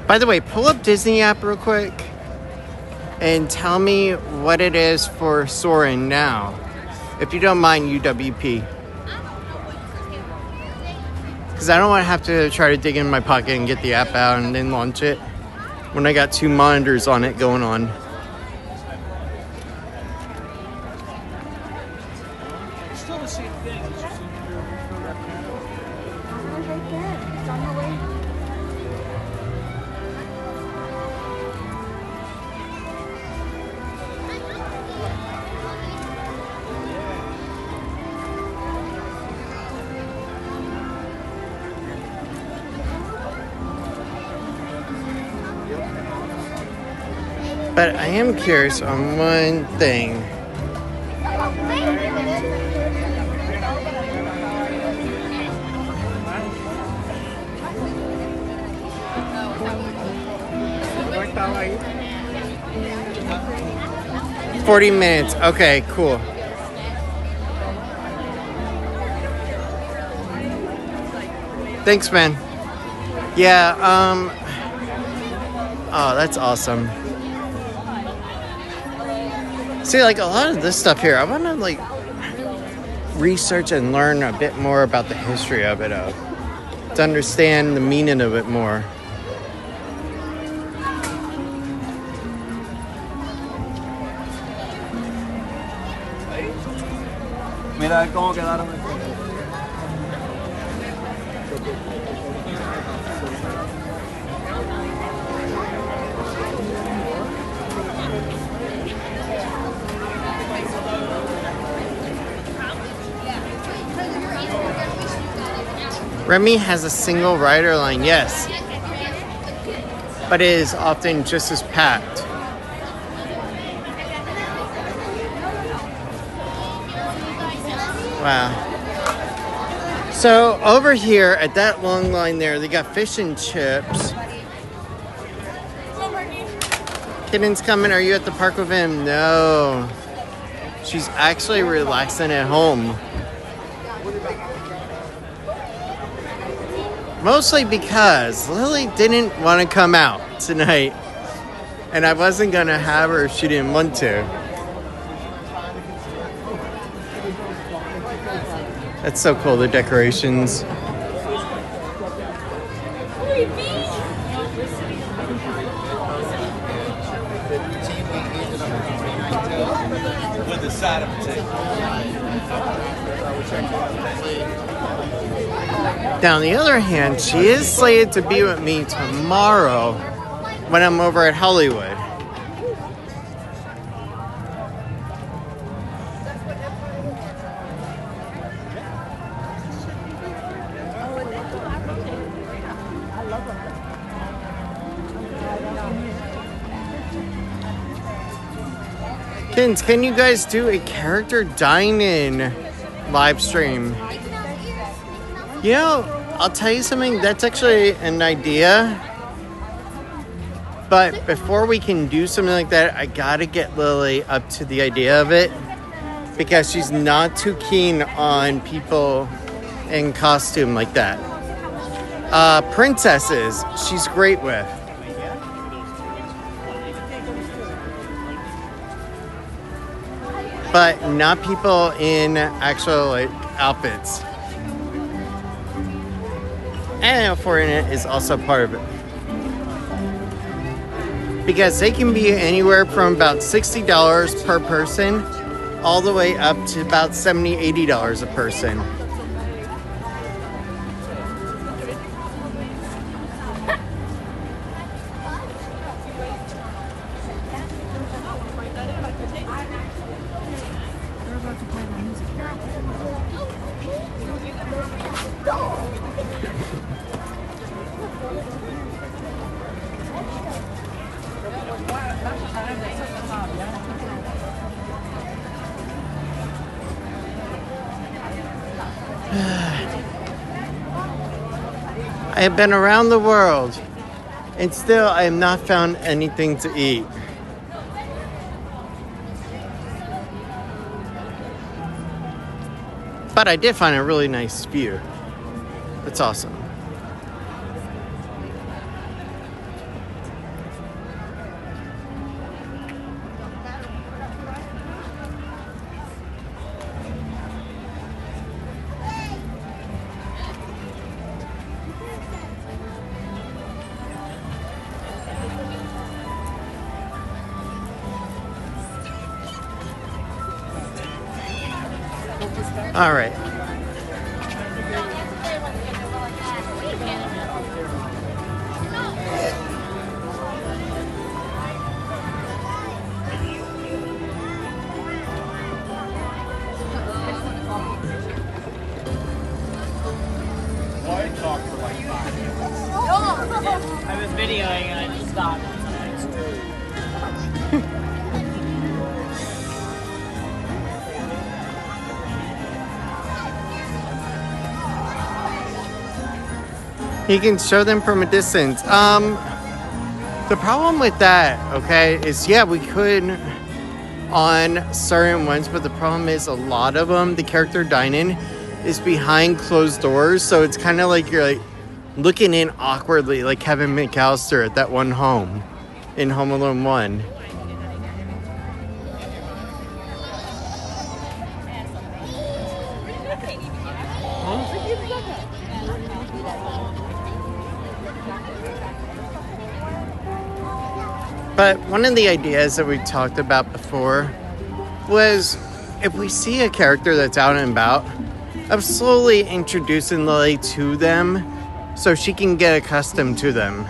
By the way, pull up Disney app real quick and tell me what it is for Soarin' now. If you don't mind, UWP. Because I don't want to have to try to dig in my pocket and get the app out and then launch it when I got two monitors on it going on. It's still the same thing. It's just But I am curious on one thing. Right. 40 minutes. Okay, cool. Thanks, man. Yeah, oh, that's awesome. See, like a lot of this stuff here, I want to like research and learn a bit more about the history of it, to understand the meaning of it more. Mira cómo quedaron. Remy has a single rider line, yes, but it is often just as packed. Wow. So over here at that long line there, they got fish and chips. Kitten's coming. Are you at the park with him? No. She's actually relaxing at home. Mostly because Lily didn't want to come out tonight. And I wasn't going to have her if she didn't want to. That's so cool, the decorations. With the side of potato. Now, on the other hand, she is slated to be with me tomorrow when I'm over at Hollywood. Kids, can you guys do a character dine-in live stream? You know, I'll tell you something, that's actually an idea. But before we can do something like that, I gotta get Lily up to the idea of it. Because she's not too keen on people in costume like that. Princesses, she's great with. But not people in actual like outfits. And Fortnite is also part of it. Because they can be anywhere from about $60 per person all the way up to about $70, $80 a person. I have been around the world, and still I have not found anything to eat. But I did find a really nice view. That's awesome. All right. I was videoing and I just stopped. He can show them from a distance. The problem with that, okay, is yeah, we could on certain ones, but the problem is a lot of them, the character dine-in is behind closed doors, so it's kind of like you're like looking in awkwardly, like Kevin McAllister at that one home in Home Alone 1. But one of the ideas that we talked about before was if we see a character that's out and about, of slowly introducing Lily to them so she can get accustomed to them.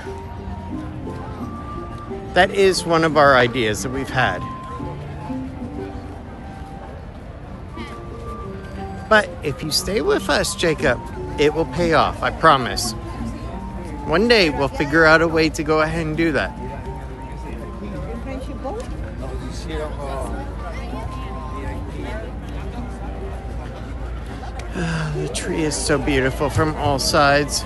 That is one of our ideas that we've had. But if you stay with us, Jacob, it will pay off, I promise. One day we'll figure out a way to go ahead and do that. The tree is so beautiful from all sides.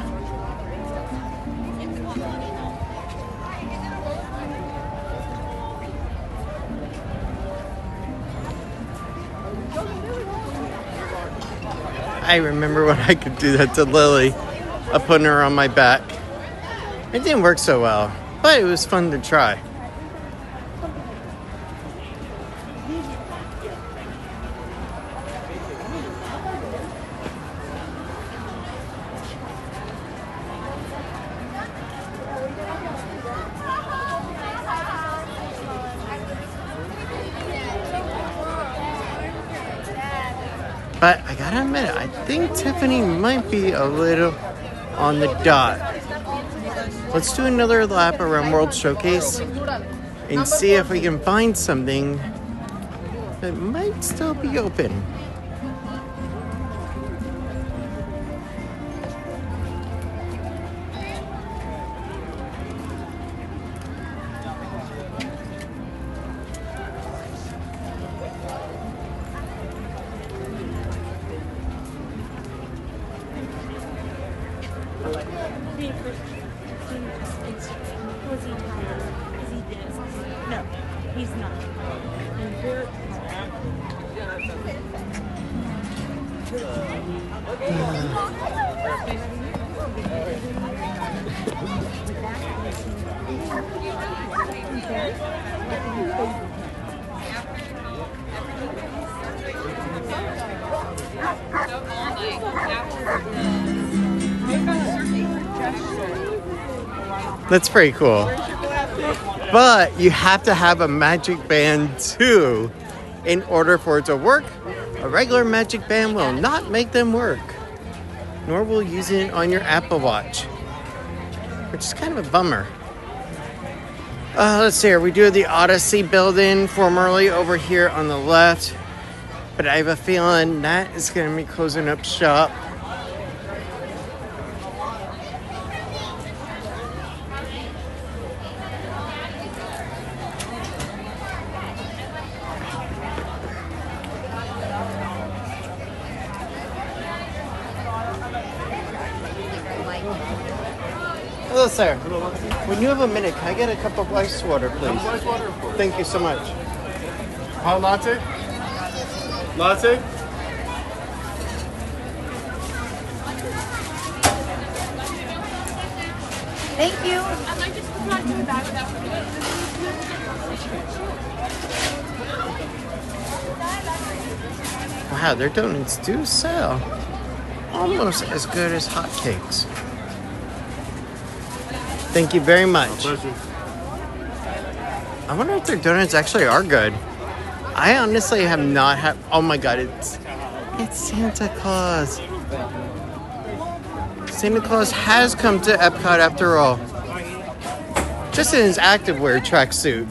I remember when I could do that to Lily, putting her on my back. It didn't work so well, but it was fun to try. But I gotta admit, I think Tiffany might be a little on the dot. Let's do another lap around World Showcase and see if we can find something that might still be open. No, he's not. That's pretty cool. But you have to have a magic band too in order for it to work. A regular magic band will not make them work, nor will using it on your Apple Watch, which is kind of a bummer. Let's see here. We do the Odyssey building formerly over here on the left, but I have a feeling that is going to be closing up shop. Hello, sir. When you have a minute, can I get a cup of ice water, please? Ice water, of course. Thank you so much. Hot latte? Latte? Thank you. Wow, their donuts do sell almost as good as hotcakes. Thank you very much. Pleasure. I wonder if their donuts actually are good. I honestly have not had. Oh my god, it's Santa Claus. Santa Claus has come to Epcot after all. Just in his activewear tracksuit.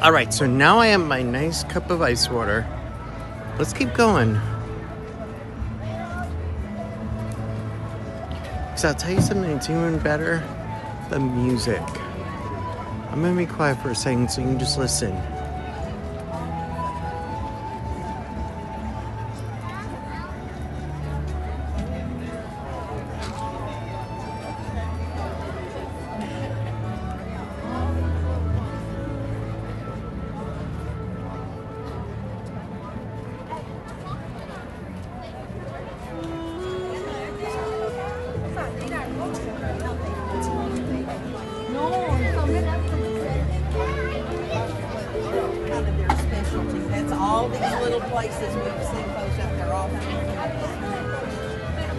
Alright, so now I have my nice cup of ice water. Let's keep going. I'll tell you something that's even better. The music. I'm gonna be quiet for a second so you can just listen. Kind of their specialty. That's all these little places we've seen closed up. They're all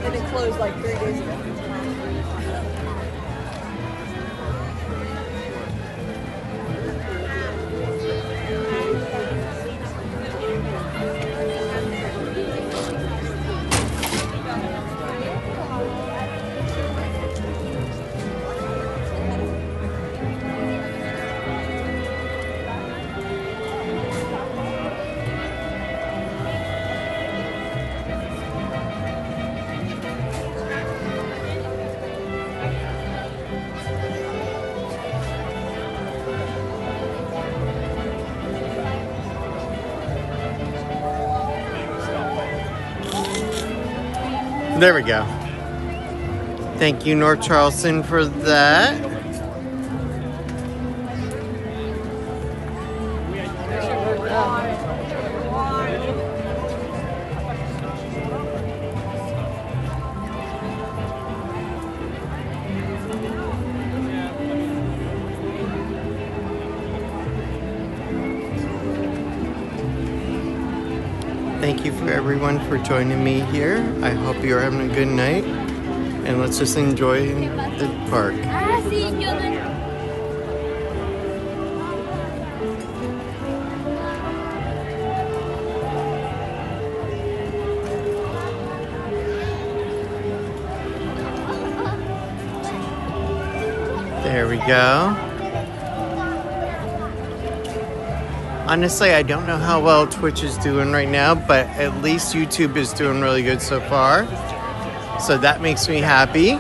and it closed like 3 days ago. There we go. Thank you, North Charleston, for that. Thank you for everyone for joining me here. I hope you're having a good night. And let's just enjoy the park. There we go. Honestly, I don't know how well Twitch is doing right now, but at least YouTube is doing really good so far. So that makes me happy.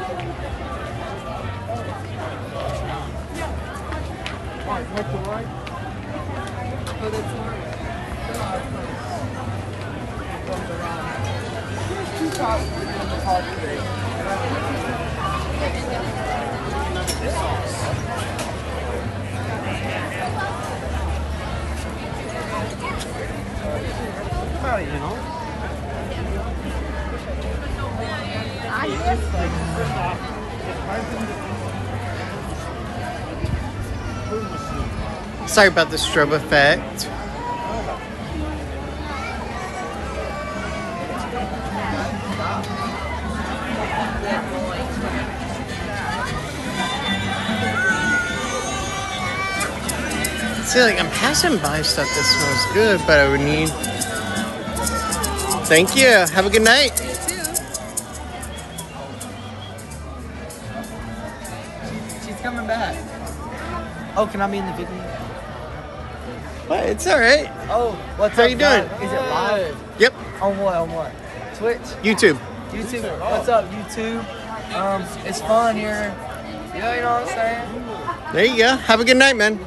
Sorry about the strobe effect. See, like, I'm passing by stuff that smells good, but I would need... Thank you. Have a good night. She's coming back. Oh, can I be in the video? What? It's all right. Oh, what's How up, you doing? guys? Is it live? Yep. On what? On what? Twitch? YouTube. YouTube? What's up, YouTube? It's fun here. You know what I'm saying? There you go. Have a good night, man.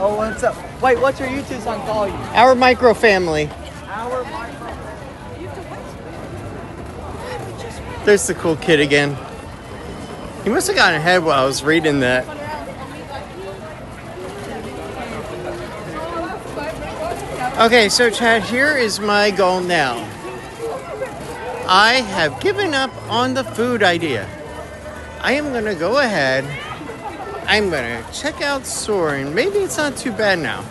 Oh, what's up? Wait, what's your YouTube so I can follow you? Our micro family. Our micro. There's the cool kid again. He must have gotten ahead while I was reading that. Okay, so Chad, here is my goal now. I have given up on the food idea. I am going to go ahead. I'm going to check out Soarin'. Maybe it's not too bad now.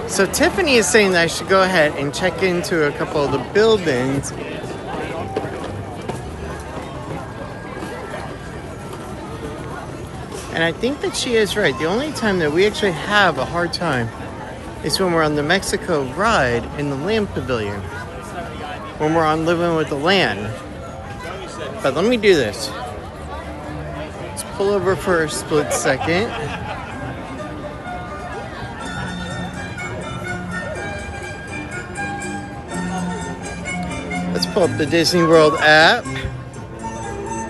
So Tiffany is saying that I should go ahead and check into a couple of the buildings. And I think that she is right. The only time that we actually have a hard time is when we're on the Mexico ride in the Land Pavilion. When we're on Living with the Land. But let me do this. Let's pull over for a split second. Let's pull up the Disney World app.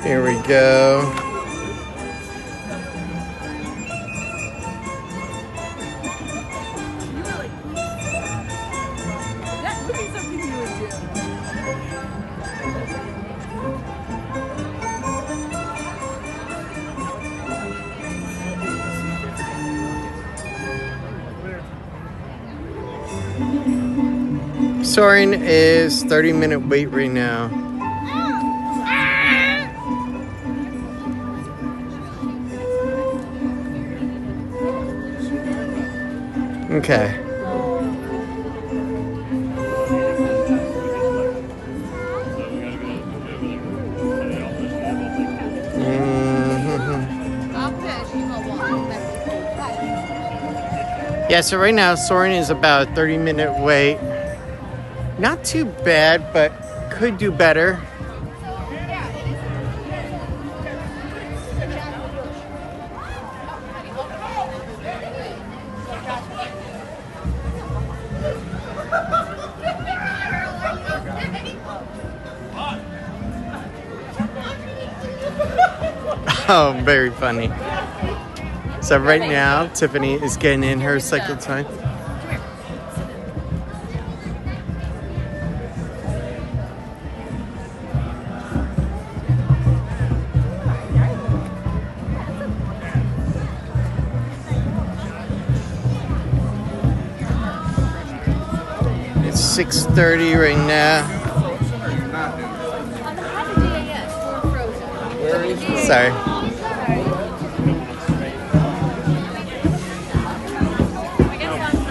Here we go. Soarin' is 30-minute wait right now. Okay. Yeah, so right now Soarin' is about a 30-minute wait. Not too bad, but could do better. Oh, very funny. So right now, Tiffany is getting in her cycle time. It's 6:30 right now. Sorry.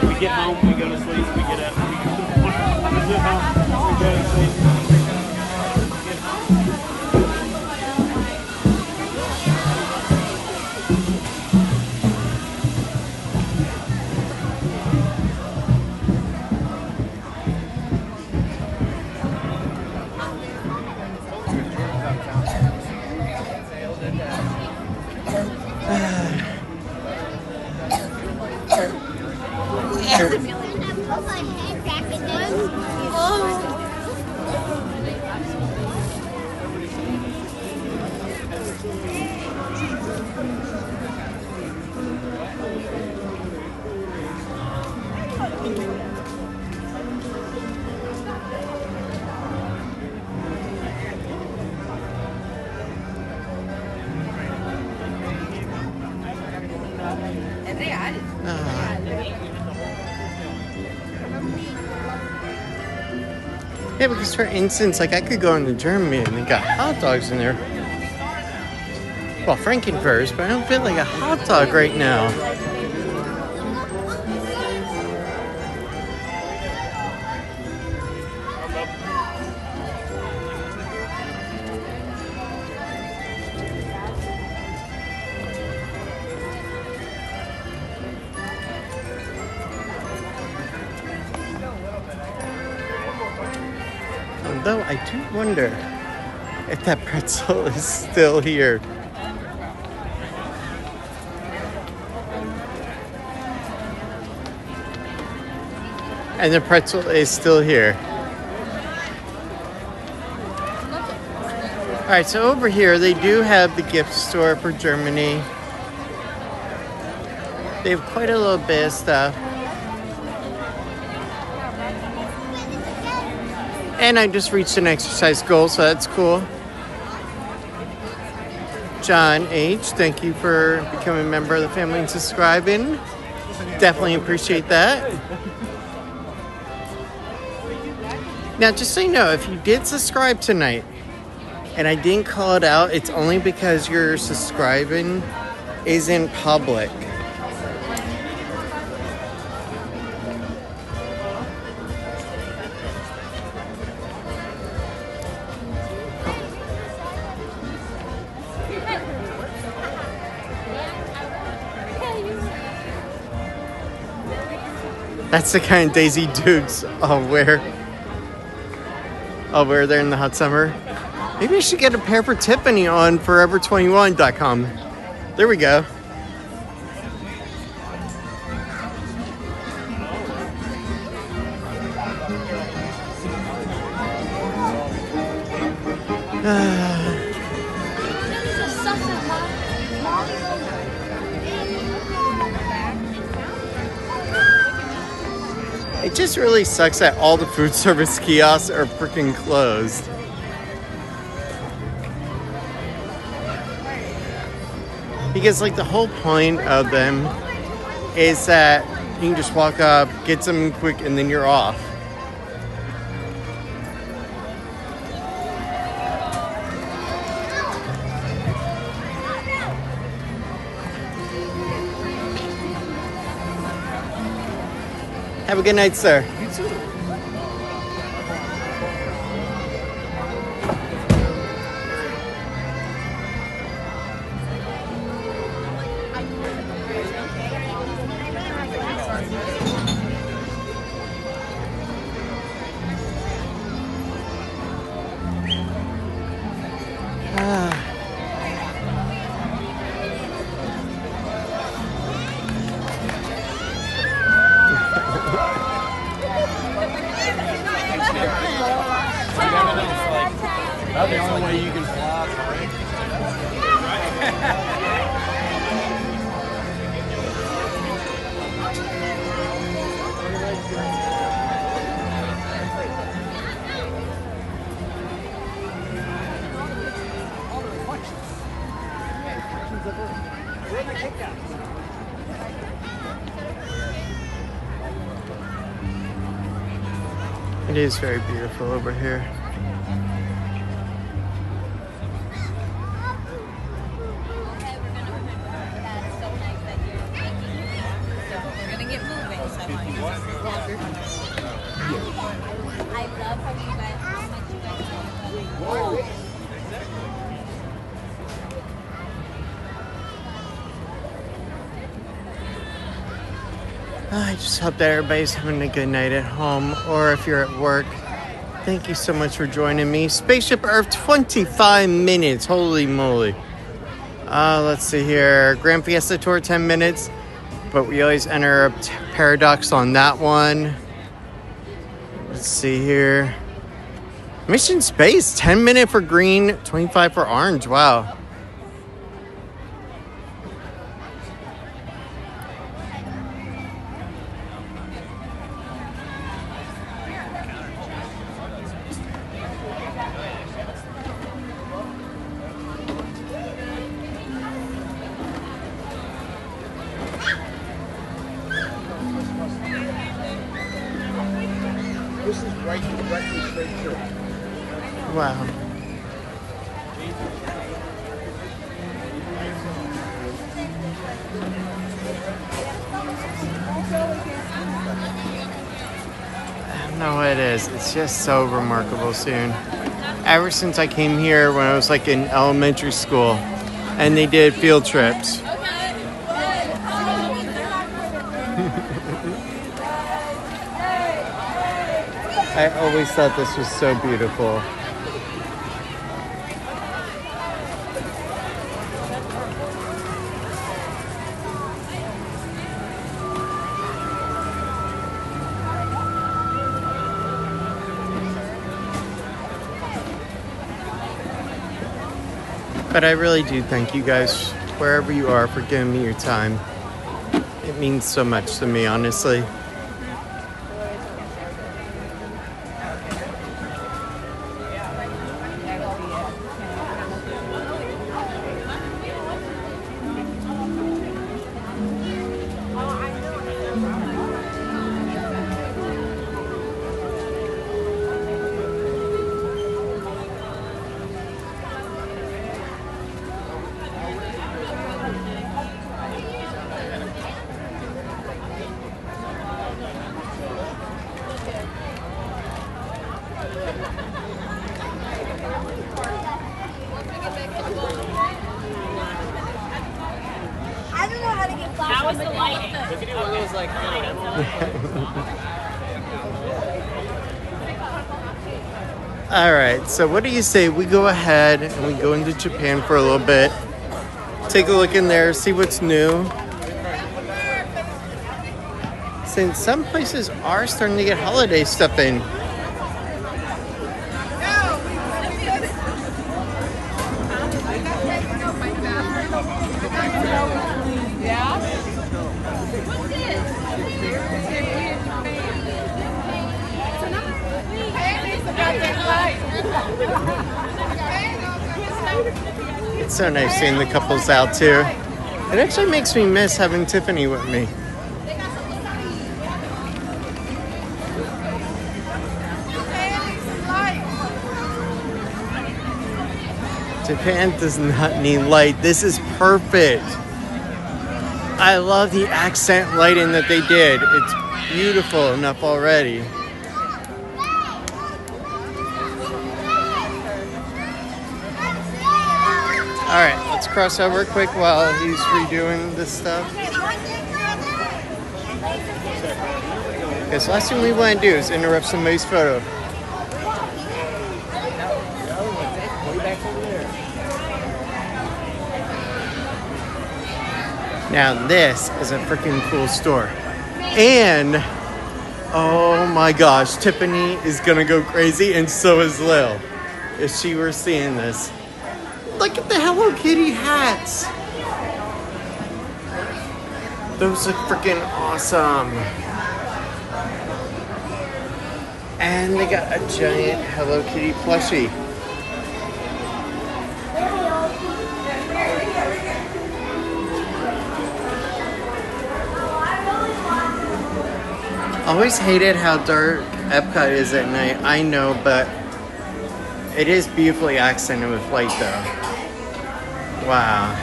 We get home, we go to sleep, we get up, we get home, we go to sleep. Yeah, because for instance, like I could go into Germany and they got hot dogs in there. Well, Frankenfurters, but I don't feel like a hot dog right now. Although I do wonder if that pretzel is still here. And the pretzel is still here. All right, so over here, they do have the gift store for Germany. They have quite a little bit of stuff. And I just reached an exercise goal, so that's cool. John H., thank you for becoming a member of the family and subscribing. Definitely appreciate that. Now, just so you know, if you did subscribe tonight and I didn't call it out, it's only because your subscribing is in public. That's the kind of Daisy Dukes I'll wear there in the hot summer. Maybe I should get a pair for Tiffany on forever21.com. There we go. It just really sucks that all the food service kiosks are freaking closed. Because like the whole point of them is that you can just walk up, get something quick, and then you're off. Have a good night, sir. You too. That's the only way you can fly, right? It is very beautiful over here. I just hope that everybody's having a good night at home, or if you're at work, thank you so much for joining me. Spaceship Earth, 25 minutes. Holy moly. Let's see here. Grand Fiesta Tour, 10 minutes. But we always enter a paradox on that one. Let's see here. Mission Space, 10 minute for green, 25 for orange. Wow. This is right directly straight through. Wow. No, it is. It's just so remarkable soon. Ever since I came here when I was like in elementary school and they did field trips. I always thought this was so beautiful. But I really do thank you guys, wherever you are, for giving me your time. It means so much to me, honestly. I don't know how to get flowers. How is the lighting? Look at one of those like. All right, so what do you say we go ahead and we go into Japan for a little bit, take a look in there, see what's new. Since some places are starting to get holiday stuff in. It's so nice seeing the couples out too. It actually makes me miss having Tiffany with me. Japan does not need light. This is perfect. I love the accent lighting that they did. It's beautiful enough already. All right, let's cross over quick while he's redoing this stuff. Okay, so last thing we want to do is interrupt somebody's photo. Now this is a freaking cool store. And, oh my gosh, Tiffany is gonna go crazy and so is Lil. If she were seeing this. Look at the Hello Kitty hats. Those look freaking awesome. And they got a giant Hello Kitty plushie. Always hated how dark Epcot is at night. I know, but it is beautifully accented with light though. Wow.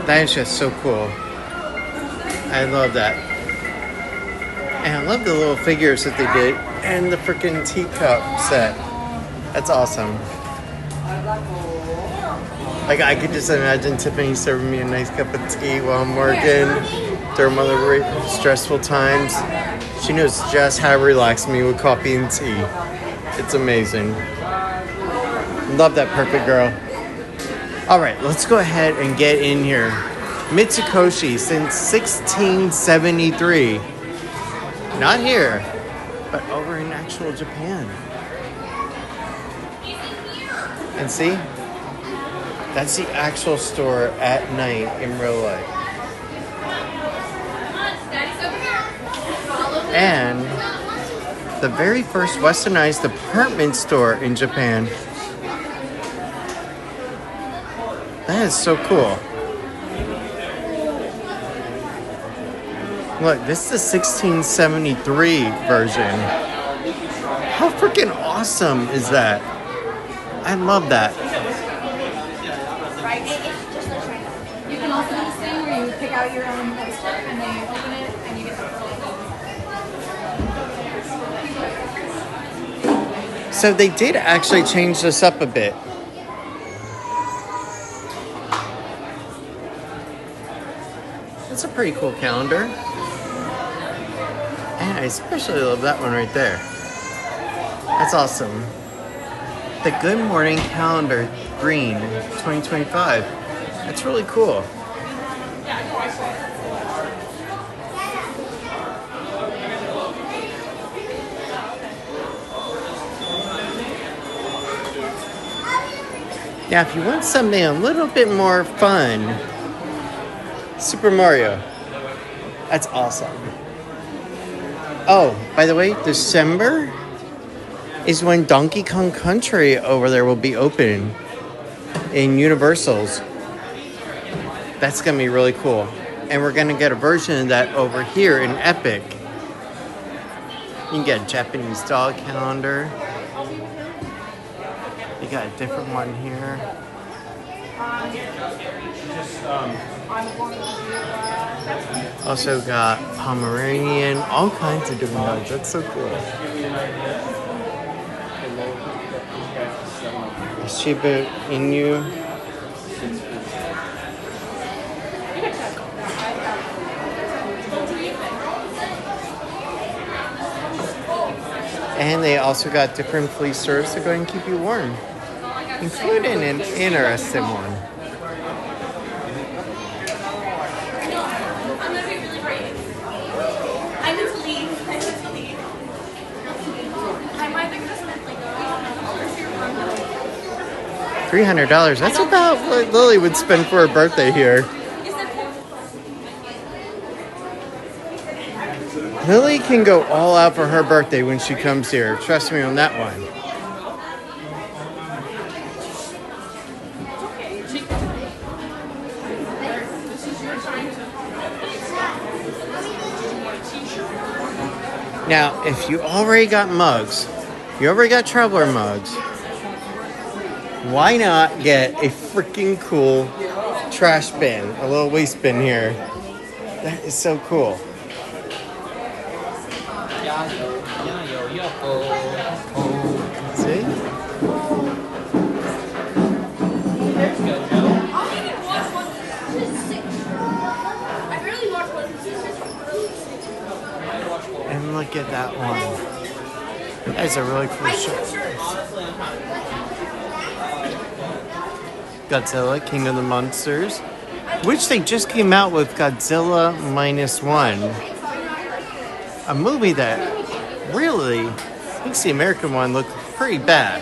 That is just so cool. I love that. And I love the little figures that they did and the freaking teacup set. That's awesome. Like, I could just imagine Tiffany serving me a nice cup of tea while I'm working during one of the stressful times. She knows just how to relax me with coffee and tea. It's amazing. Love that perfect girl. All right, let's go ahead and get in here. Mitsukoshi since 1673. Not here, but over in actual Japan. And see? That's the actual store at night in real life. And the very first westernized department store in Japan. That is so cool. Look, this is the 1673 version. How freaking awesome is that? I love that. You can also do this thing where you pick out your own poster and then you open it and you get the So they did actually change this up a bit. It's a pretty cool calendar. And I especially love that one right there. That's awesome. The Good Morning Calendar Green 2025. That's really cool. Now, if you want something a little bit more fun, Super Mario. That's awesome. Oh, by the way, December is when Donkey Kong Country over there will be open in Universal's. That's going to be really cool. And we're going to get a version of that over here in Epic. You can get a Japanese doll calendar. You got a different one here. Also got Pomeranian, all kinds of different dogs. That's so cool. Shiba Inu. And they also got different fleecers to go and keep you warm, including an interesting one. $300. That's about what Lily would spend for her birthday here. Lily can go all out for her birthday when she comes here. Trust me on that one. Now, if you already got mugs, you already got traveler mugs, why not get a freaking cool trash bin, a little waste bin here? That is so cool. See? And look at that one. That is a really cool shirt. Godzilla, King of the Monsters, which they just came out with Godzilla -1, a movie that really makes the American one look pretty bad.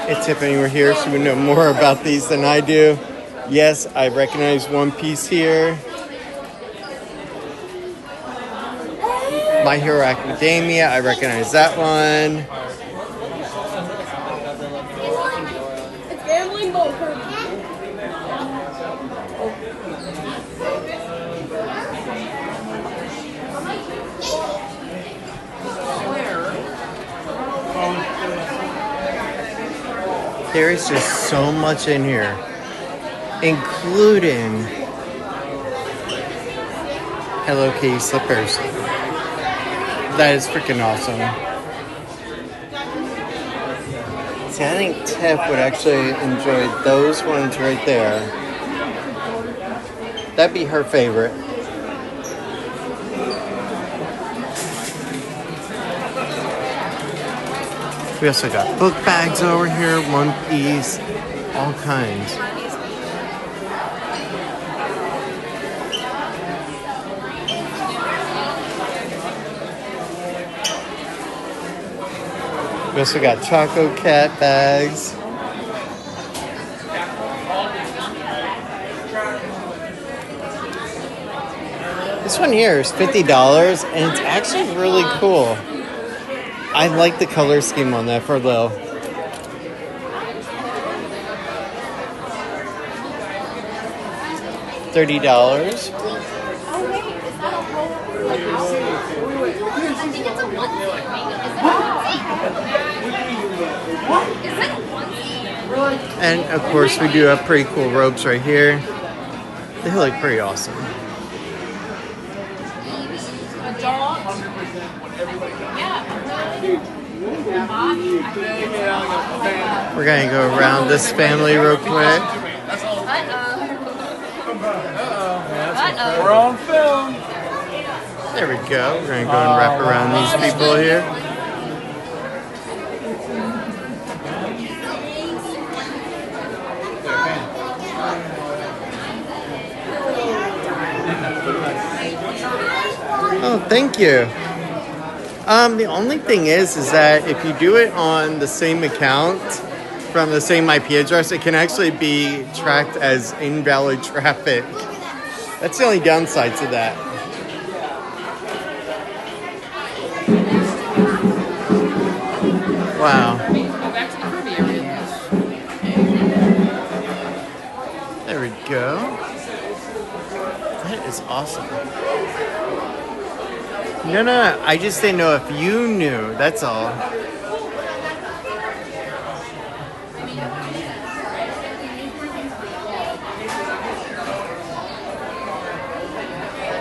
Hey Tiffany, we're here, so we know more about these than I do. Yes, I recognize One Piece here. My Hero Academia, I recognize that one. It's gambling boat. There is just so much in here, including Hello Kitty slippers. That is freaking awesome. See, I think Tiff would actually enjoy those ones right there. That'd be her favorite. We also got book bags over here, One Piece, all kinds. We also got Choco Cat bags. This one here is $50 and it's actually really cool. I like the color scheme on that for Lil. $30. And of course, we do have pretty cool ropes right here. They look pretty awesome. We're gonna go around this family real quick. We're on film. There we go. We're gonna go and wrap around these people here. thank you. The only thing is that if you do it on the same account from the same IP address, it can actually be tracked as invalid traffic. That's the only downside to that. Wow. Go back to the Caribbean area. There we go. That is awesome. No. I just didn't know if you knew. That's all.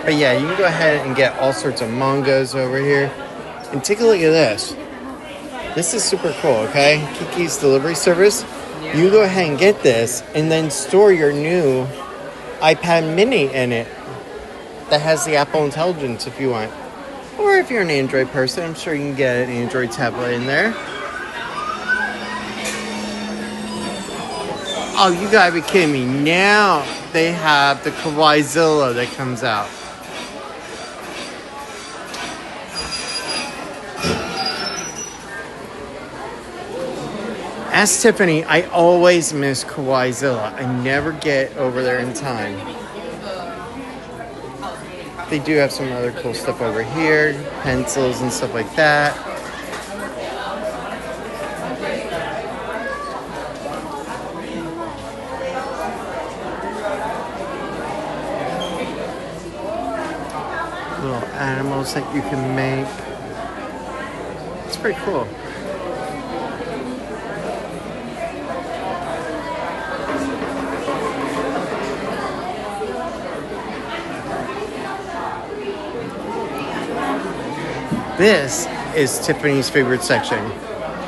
But yeah, you can go ahead and get all sorts of mangas over here. And take a look at this. This is super cool, okay? Kiki's delivery service. You go ahead and get this and then store your new iPad mini in it that has the Apple Intelligence if you want. Or if you're an Android person, I'm sure you can get an Android tablet in there. Oh, you gotta be kidding me. Now they have the Kawaiizilla that comes out. Ask Tiffany, I always miss Kawaiizilla. I never get over there in time. They do have some other cool stuff over here, pencils and stuff like that. Little animals that you can make. It's pretty cool. This is Tiffany's favorite section.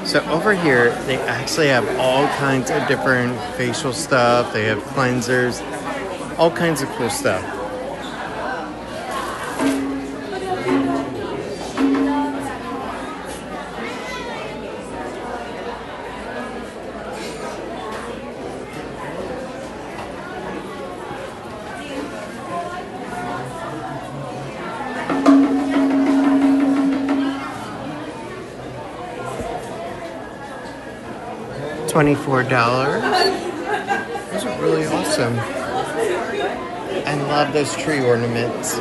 So over here, they actually have all kinds of different facial stuff. They have cleansers, all kinds of cool stuff. $24. Those are really awesome. I love those tree ornaments.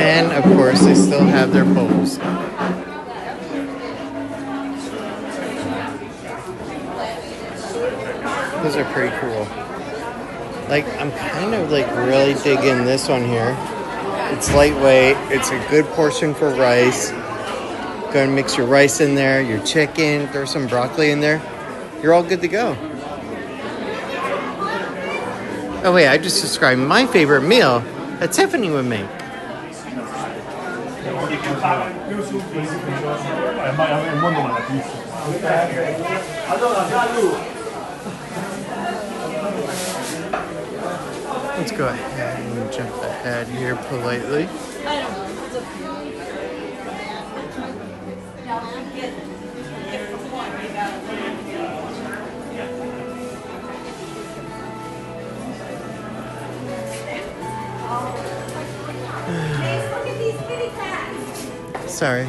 And of course, they still have their bowls. Those are pretty cool. Like, I'm kind of like really digging this one here. It's lightweight. It's a good portion for rice. Go and mix your rice in there, your chicken, throw some broccoli in there. You're all good to go. Oh wait, I just described my favorite meal that Tiffany would make. Let's go ahead and jump ahead here politely. Sorry.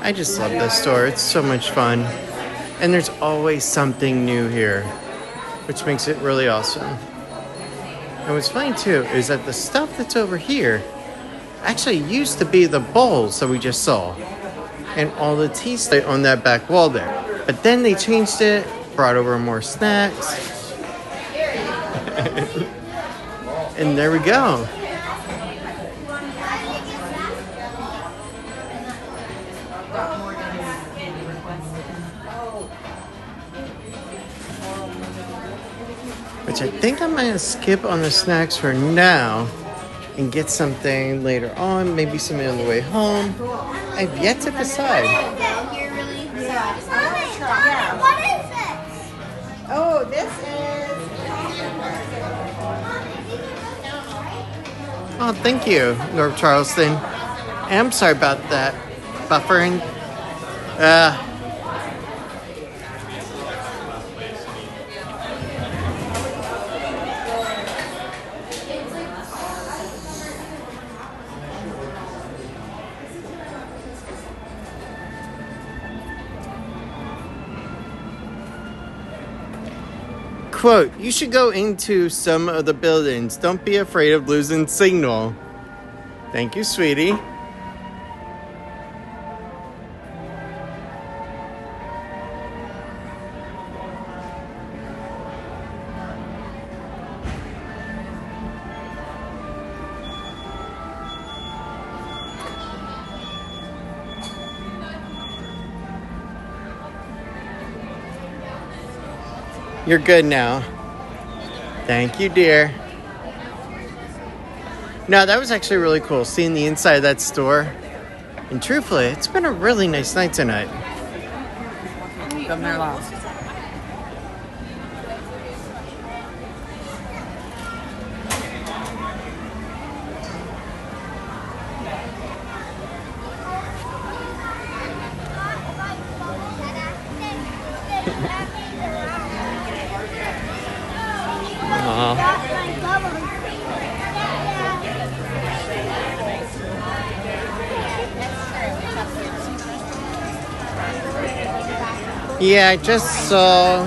I just love this store. It's so much fun. And there's always something new here, which makes it really awesome. And what's funny too is that the stuff that's over here actually used to be the bowls that we just saw and all the tea on that back wall there. But then they changed it, brought over more snacks. And there we go. Which I think I'm going to skip on the snacks for now and get something later on, maybe something on the way home. I've yet to decide. Here, really? Yeah. What is this? Oh, this is. Oh, thank you, North Charleston. And I'm sorry about that buffering. Quote, you should go into some of the buildings. Don't be afraid of losing signal. Thank you, sweetie. You're good now. Thank you, dear. No, that was actually really cool, seeing the inside of that store. And truthfully, it's been a really nice night tonight. Come there last. Yeah, I just saw.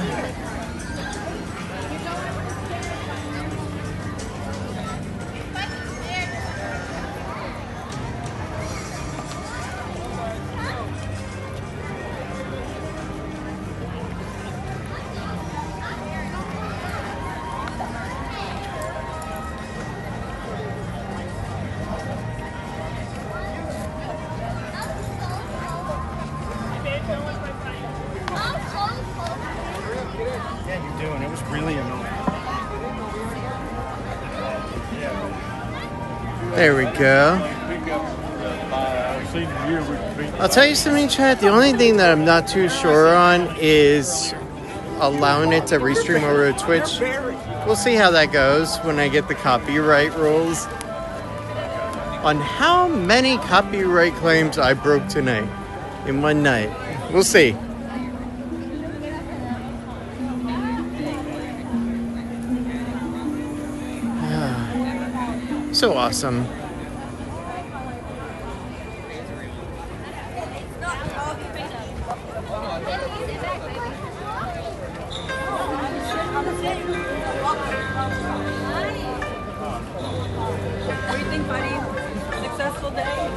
Yeah, you're doing. It was really annoying. There we go. I'll tell you something, chat. The only thing that I'm not too sure on is allowing it to restream over to Twitch. We'll see how that goes when I get the copyright rules on how many copyright claims I broke tonight in one night. We'll see. So awesome. What do you think, buddy? Successful day?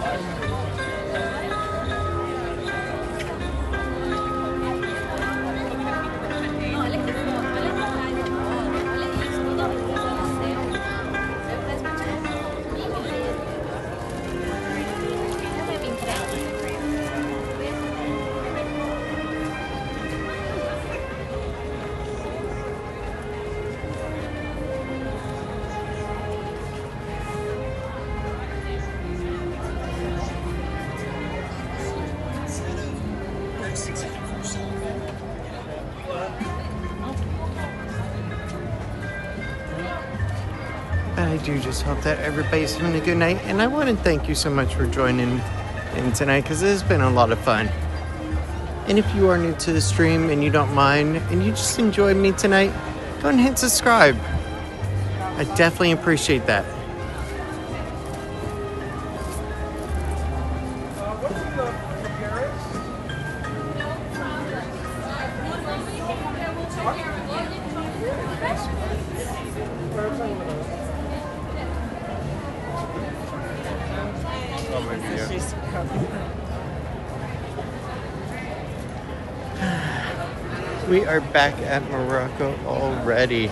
I do just hope that everybody's having a good night, and I want to thank you so much for joining in tonight, because it has been a lot of fun. And if you are new to the stream and you don't mind and you just enjoyed me tonight, go and hit subscribe. I definitely appreciate that. We are back at Morocco already.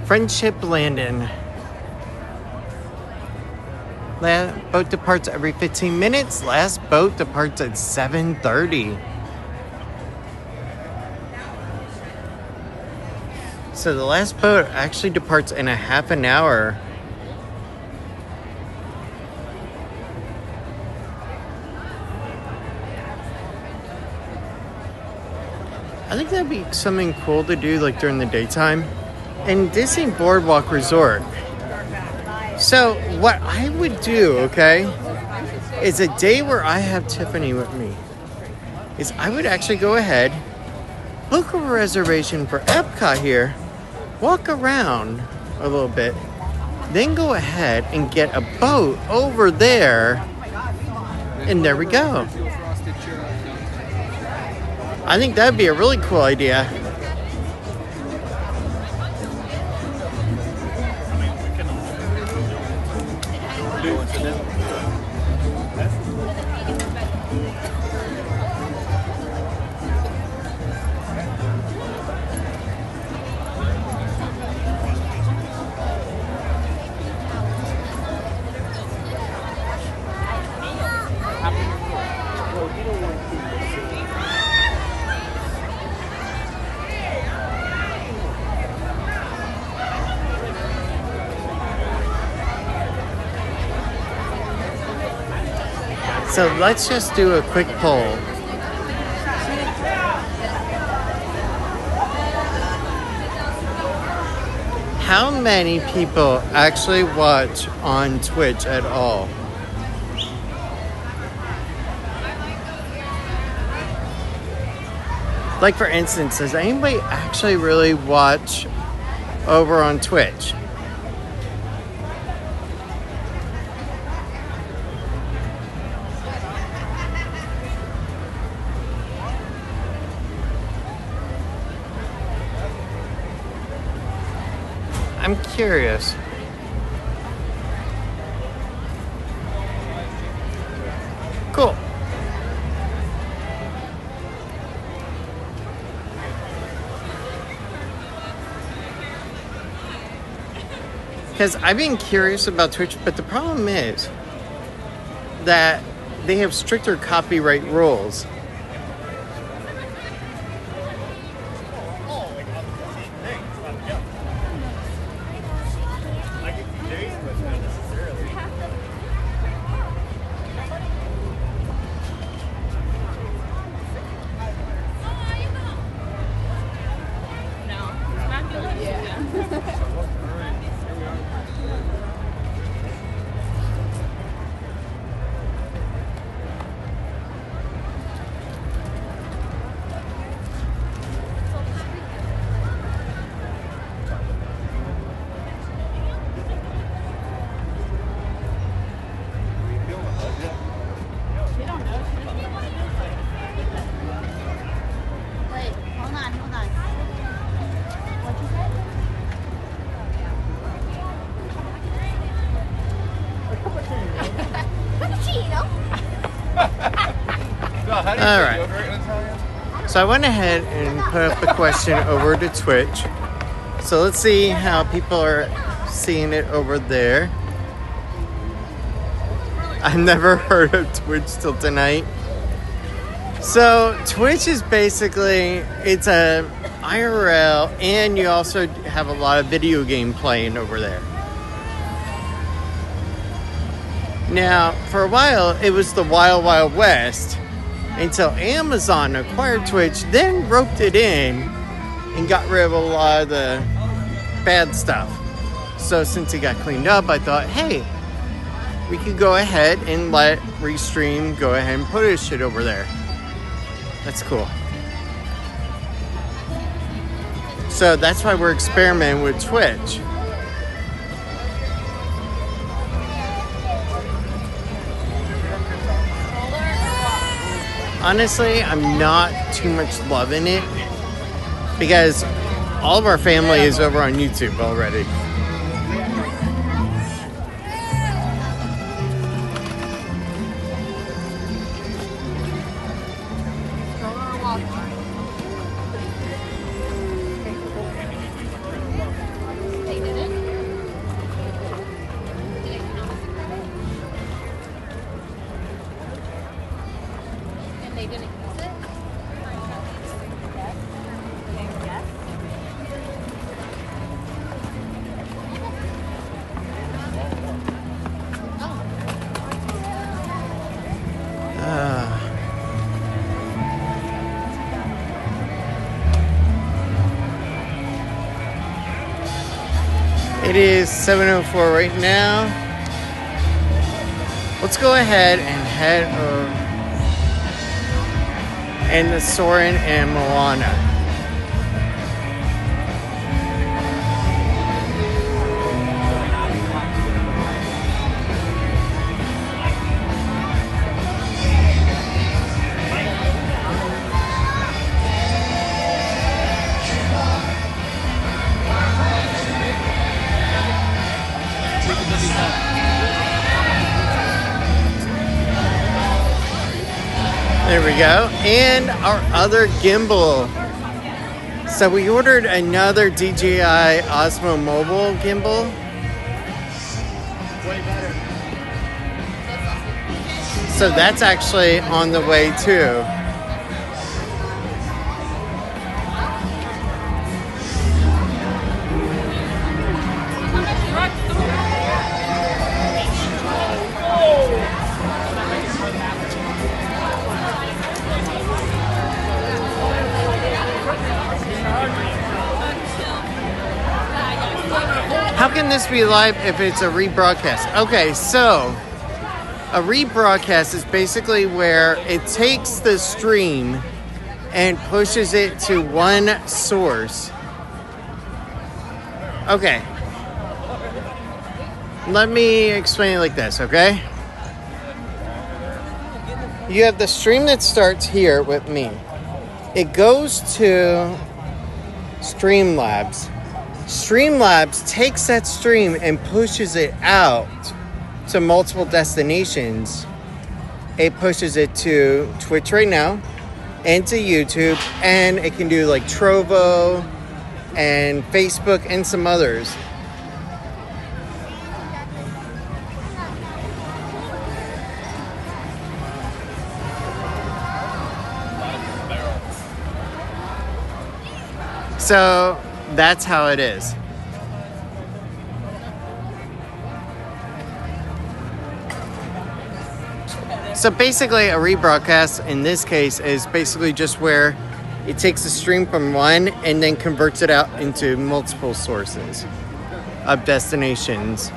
Friendship Landing. Boat departs every 15 minutes. Last boat departs at 7:30. So the last boat actually departs in a half an hour. I think that'd be something cool to do like during the daytime. And Disney Boardwalk Resort. So what I would do, okay, is a day where I have Tiffany with me, is I would actually go ahead, book a reservation for Epcot here, walk around a little bit, then go ahead and get a boat over there, and there we go. I think that'd be a really cool idea. So let's just do a quick poll. How many people actually watch on Twitch at all? Like for instance, does anybody actually really watch over on Twitch? I'm curious. Cool. Because I've been curious about Twitch, but the problem is that they have stricter copyright rules. All right. So I went ahead and put up the question over to Twitch. So let's see how people are seeing it over there. I've never heard of Twitch till tonight. So Twitch is basically, it's a IRL, and you also have a lot of video game playing over there. Now, for a while, it was the Wild Wild West until Amazon acquired Twitch, then roped it in and got rid of a lot of the bad stuff. So since it got cleaned up, I thought, hey, we could go ahead and let Restream go ahead and put his shit over there. That's cool. So that's why we're experimenting with Twitch. Honestly, I'm not too much loving it because all of our family is over on YouTube already. It is 7:04 right now. Let's go ahead and head over and the Soarin' and Moana. There we go. And our other gimbal. So we ordered another DJI Osmo Mobile gimbal. So that's actually on the way too. How can this be live if it's a rebroadcast? Okay, so a rebroadcast is basically where it takes the stream and pushes it to one source. Okay. Let me explain it like this, okay? You have the stream that starts here with me. It goes to Streamlabs. Streamlabs takes that stream and pushes it out to multiple destinations. It pushes it to Twitch right now and to YouTube, and it can do like Trovo and Facebook and some others. So that's how it is. So basically a rebroadcast in this case is basically just where it takes a stream from one and then converts it out into multiple sources of destinations.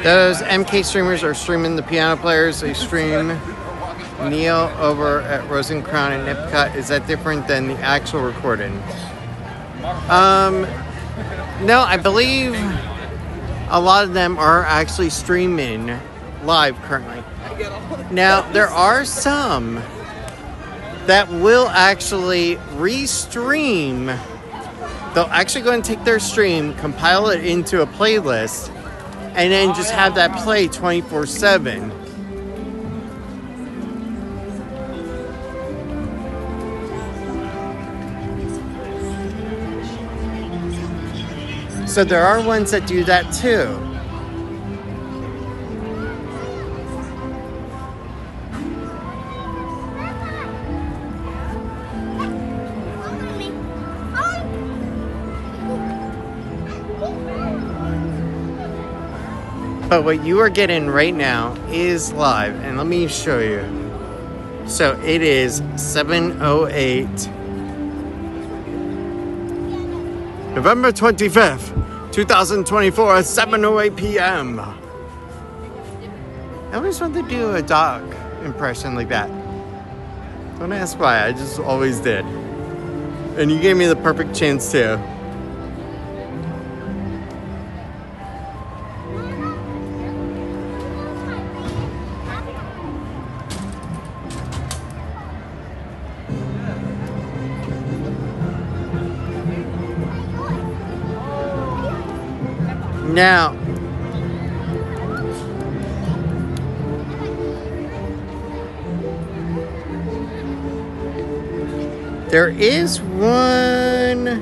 Those MK streamers are streaming the piano players. They stream Neil over at Rose and Crown and Epcot. Is that different than the actual recording? No, I believe a lot of them are actually streaming live currently. Now, there are some that will actually restream. They'll actually go and take their stream, compile it into a playlist, and then just have that play 24/7. So there are ones that do that too. But what you are getting right now is live, and let me show you. So it is 7:08, November 25th, 2024 at 7:08 p.m. I always wanted to do a dog impression like that. Don't ask why, I just always did. And you gave me the perfect chance too. Now, there is one.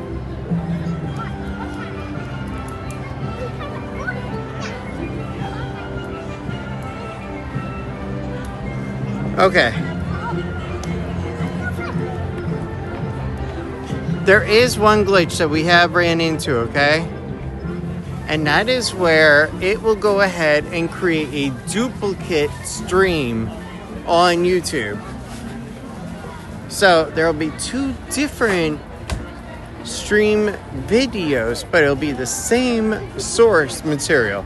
Okay. There is one glitch that we have ran into, okay? And that is where it will go ahead and create a duplicate stream on YouTube. So there will be two different stream videos, but it'll be the same source material.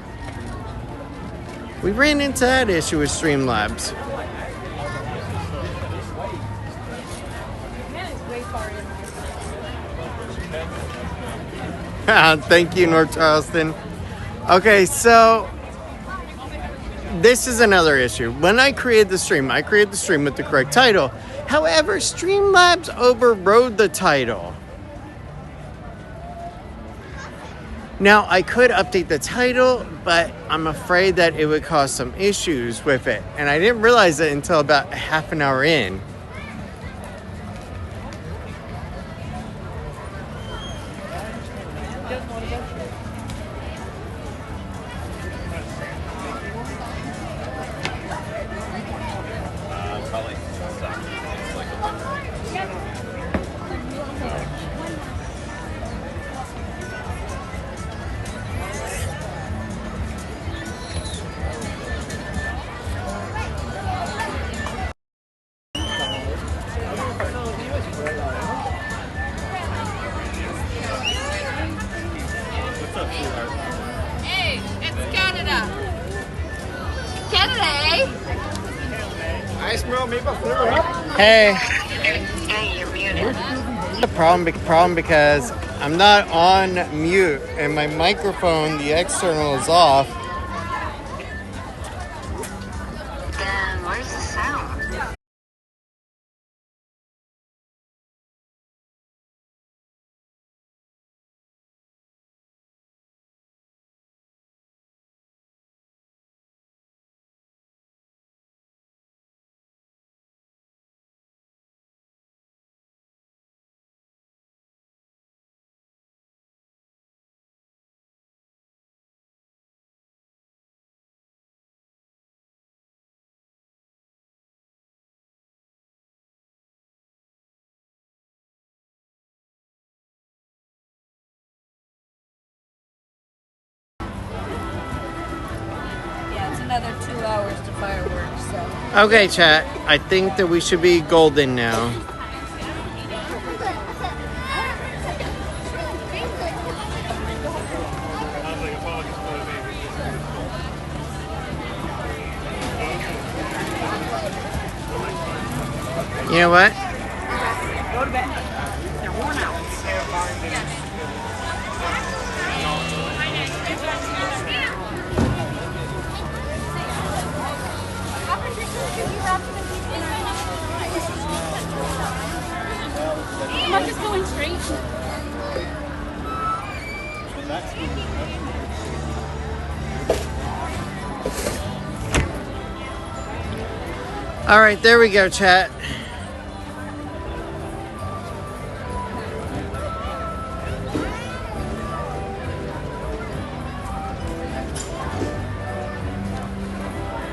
We ran into that issue with Streamlabs. Thank you, North Charleston. Okay, so this is another issue. When I created the stream with the correct title. However, Streamlabs overrode the title. Now, I could update the title, but I'm afraid that it would cause some issues with it. And I didn't realize it until about half an hour in. Hey, it's Canada. Canada, eh? I smell maple syrup. Hey, Hey, you're muted. the problem because I'm not on mute and my microphone, the external, is off. Then where's the sound? Yeah, it's another 2 hours to fireworks, so. Okay, chat. I think that we should be golden now. You know what? Go to bed. They're worn out. Am I just going straight? All right, there we go, chat.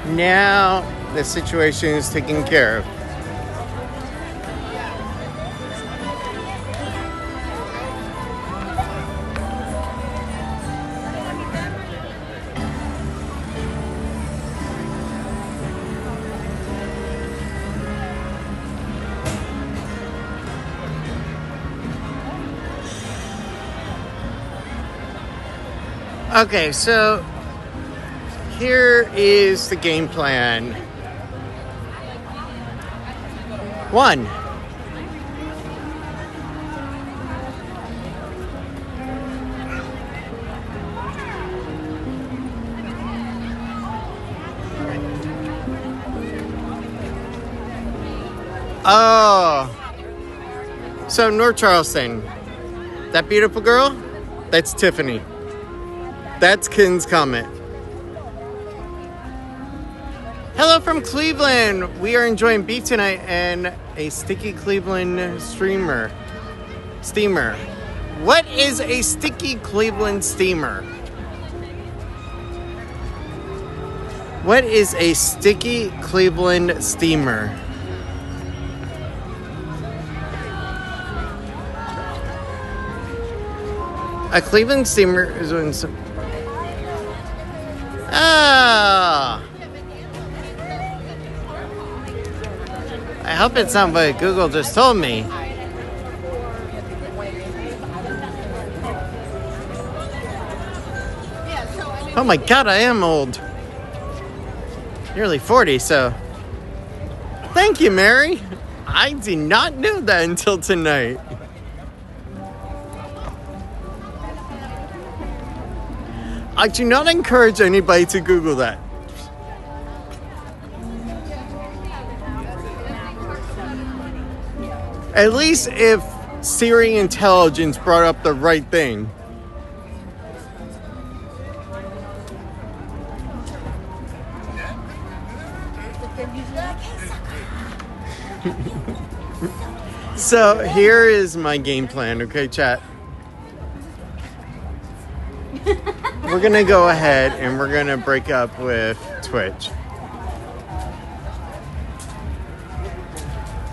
Now the situation is taken care of. Okay, so here is the game plan. 1. Oh. So North Charleston, that beautiful girl, that's Tiffany. That's Ken's comment. Hello from Cleveland. We are enjoying beef tonight and a sticky Cleveland steamer. What is a sticky Cleveland steamer? What is a sticky Cleveland steamer? A Cleveland steamer is when some. Ah. I hope it's not what Google just told me. Oh my god, I am old. Nearly 40, so. Thank you, Mary. I did not know that until tonight. I do not encourage anybody to Google that. At least if Siri Intelligence brought up the right thing. So here is my game plan, okay, chat? We're gonna go ahead and we're gonna break up with Twitch.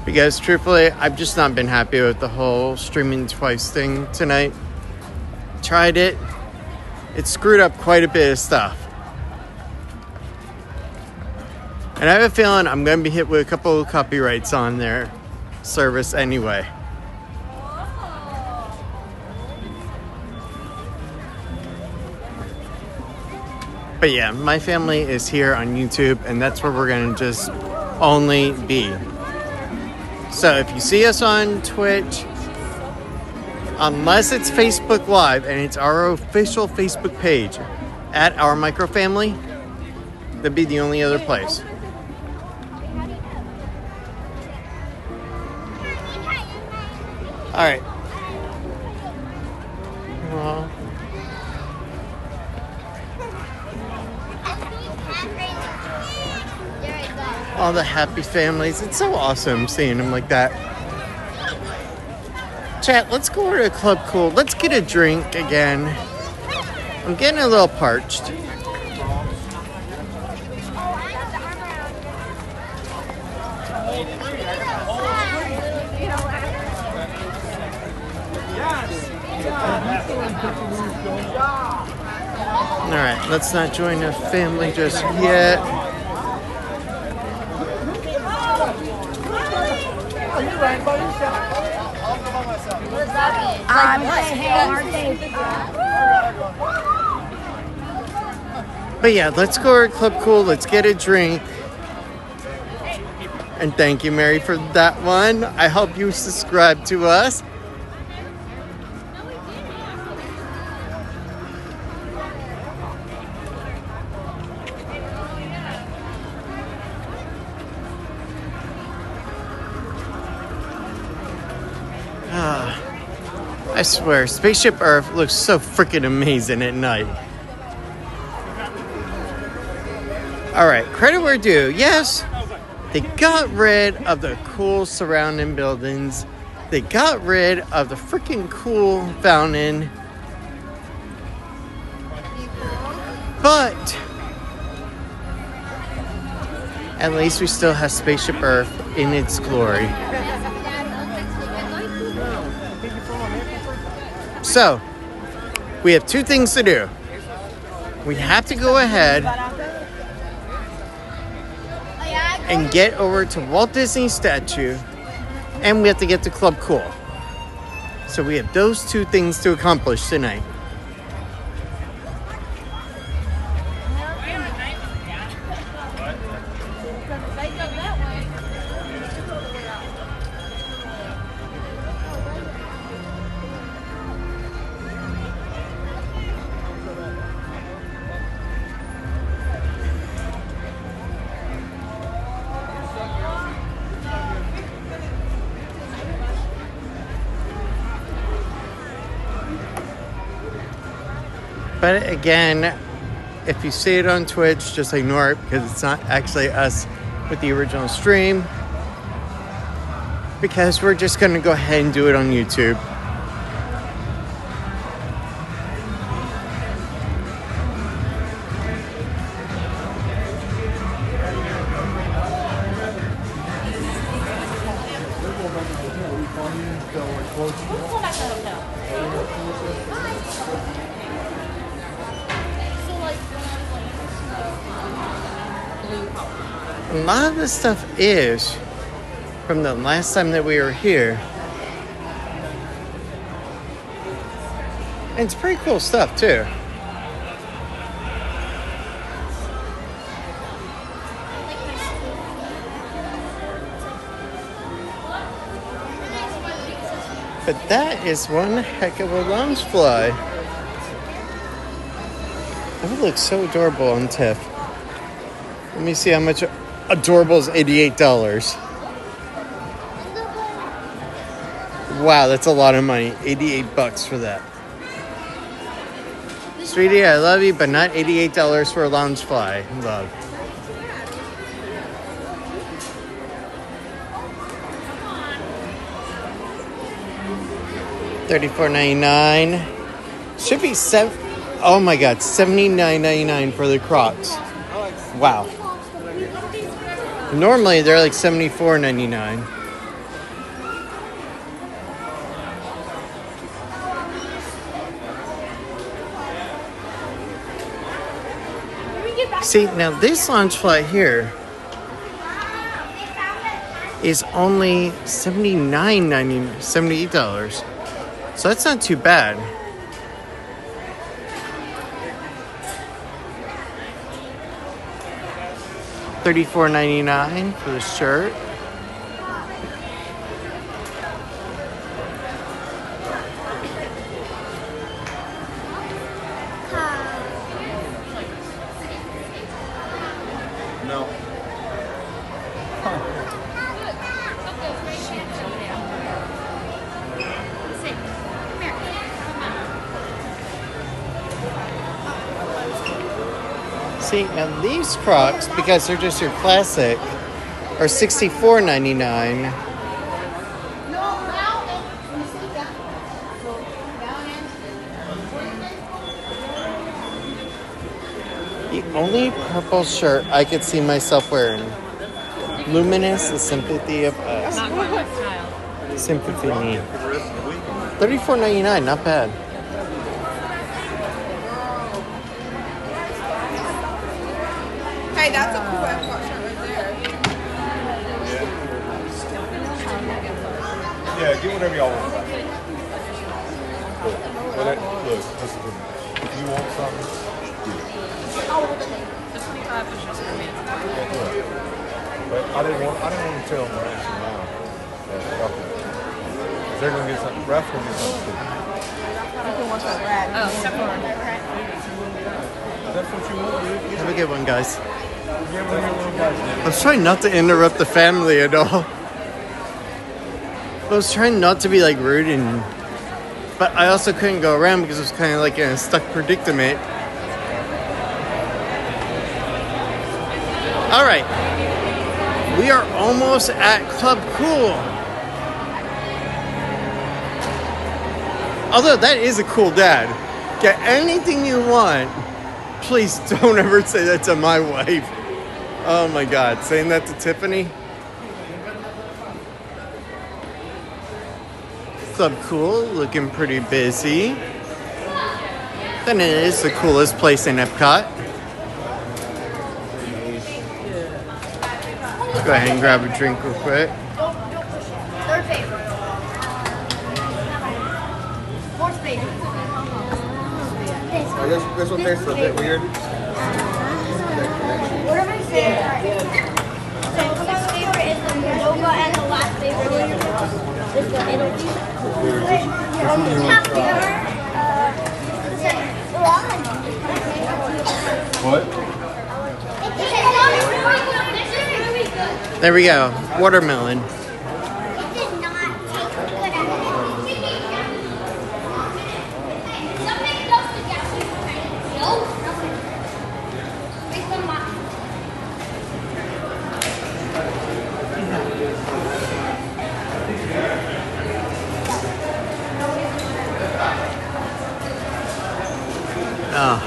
Because truthfully, I've just not been happy with the whole streaming twice thing tonight. Tried it. It screwed up quite a bit of stuff. And I have a feeling I'm going to be hit with a couple of copyrights on their service anyway. But yeah, my family is here on YouTube, and that's where we're going to just only be. So if you see us on Twitch, unless it's Facebook Live and it's our official Facebook page at Our Micro Family, that'd be the only other place. All right. Well, all the happy families. It's so awesome seeing them like that. Chat, let's go over to Club Cool. Let's get a drink again. I'm getting a little parched. All right, let's not join a family just yet. But yeah, let's go to Club Cool. Let's get a drink. And thank you, Mary, for that one. I hope you subscribe to us. I swear, Spaceship Earth looks so freaking amazing at night. Alright, credit where due. Yes, they got rid of the cool surrounding buildings. They got rid of the freaking cool fountain. But at least we still have Spaceship Earth in its glory. So, we have two things to do. We have to go ahead and get over to Walt Disney statue, and we have to get to Club Cool. So we have those two things to accomplish tonight. But again, if you see it on Twitch, just ignore it because it's not actually us with the original stream. Because we're just going to go ahead and do it on YouTube. A lot of this stuff is from the last time that we were here. And it's pretty cool stuff too. But that is one heck of a lounge fly. That would look so adorable on TIFF. Let me see how much adorable is $88. Wow, that's a lot of money. $88 for that. Sweetie, I love you, but not $88 for a lounge fly. Love. $34.99. Should be oh my god, $79.99 for the Crocs. Wow. Normally they're like $74.99. See, now this lounge fly here is only $78. So that's not too bad. $34.99 for the shirt. No. See, now these Crocs, because they're just your classic, are $64.99. The only purple shirt I could see myself wearing. Luminous, the sympathy of us. Not quite my style. Sympathy me. $34.99, not bad. Hey, that's a cool Epcot shirt right there. Yeah, get whatever y'all want. Look, listen to me. If you want something, get it. The 25 was just for me. But I didn't want to tell them actually now. They're gonna get something. Ralph's gonna get something too. You can watch that rat. Oh, separate. That's what you want, dude. Have a good one, guys. Get one of your little guys. I was trying not to interrupt the family at all. I was trying not to be like rude but I also couldn't go around because it was kind of like in a stuck predicament. All right. We are almost at Club Cool. Although that is a cool dad. Get anything you want. Please don't ever say that to my wife. Oh my god, saying that to Tiffany? Club Cool, looking pretty busy. Then it is the coolest place in Epcot. Go ahead and grab a drink real quick. Third favorite. Fourth favorite. This one tastes a bit weird. What are my favorites? So my favorite is the Nova and the last favorite is the Italy. What? There we go. Watermelon. It did not taste good at all. Oh.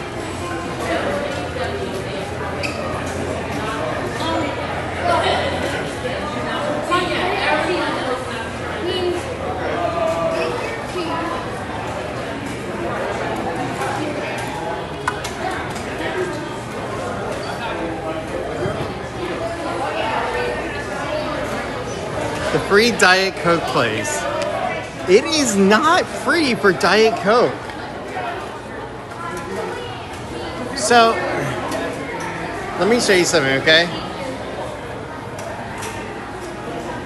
The free Diet Coke place. It is not free for Diet Coke. So, let me show you something, okay?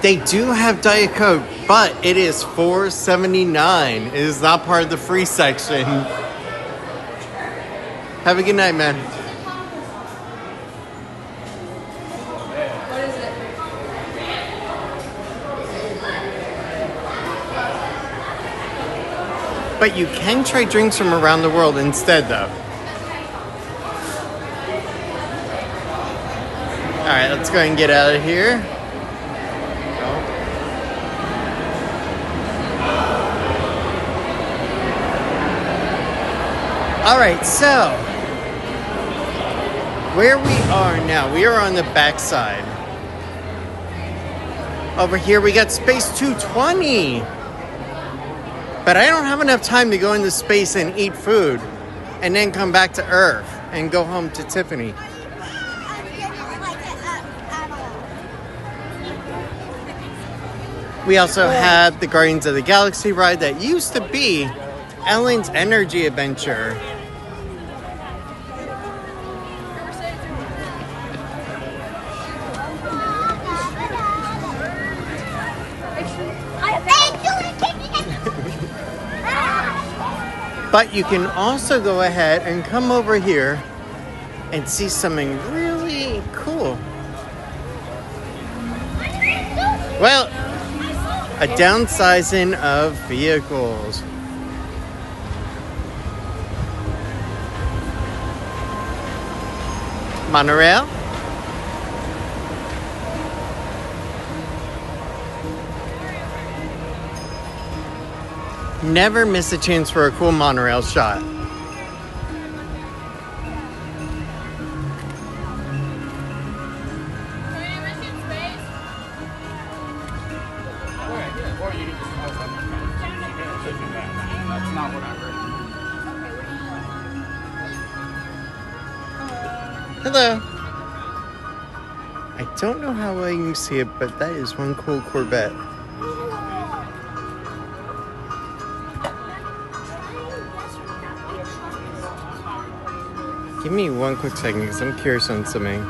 They do have Diet Coke But it is $4.79. It is not part of the free section. Have a good night, man. What is it? But you can try drinks from around the world instead, though. Alright, let's go and get out of here. Alright, so where we are now, we are on the backside. Over here we got Space 220. But I don't have enough time to go into space and eat food and then come back to Earth and go home to Tiffany. We also have the Guardians of the Galaxy ride that used to be Ellen's Energy Adventure. But you can also go ahead and come over here and see something really cool. Well, a downsizing of vehicles. Monorail. Never miss a chance for a cool monorail shot. That's not what I heard. Hello. I don't know how well you can see it, but that is one cool Corvette. Give me one quick second because I'm curious on something.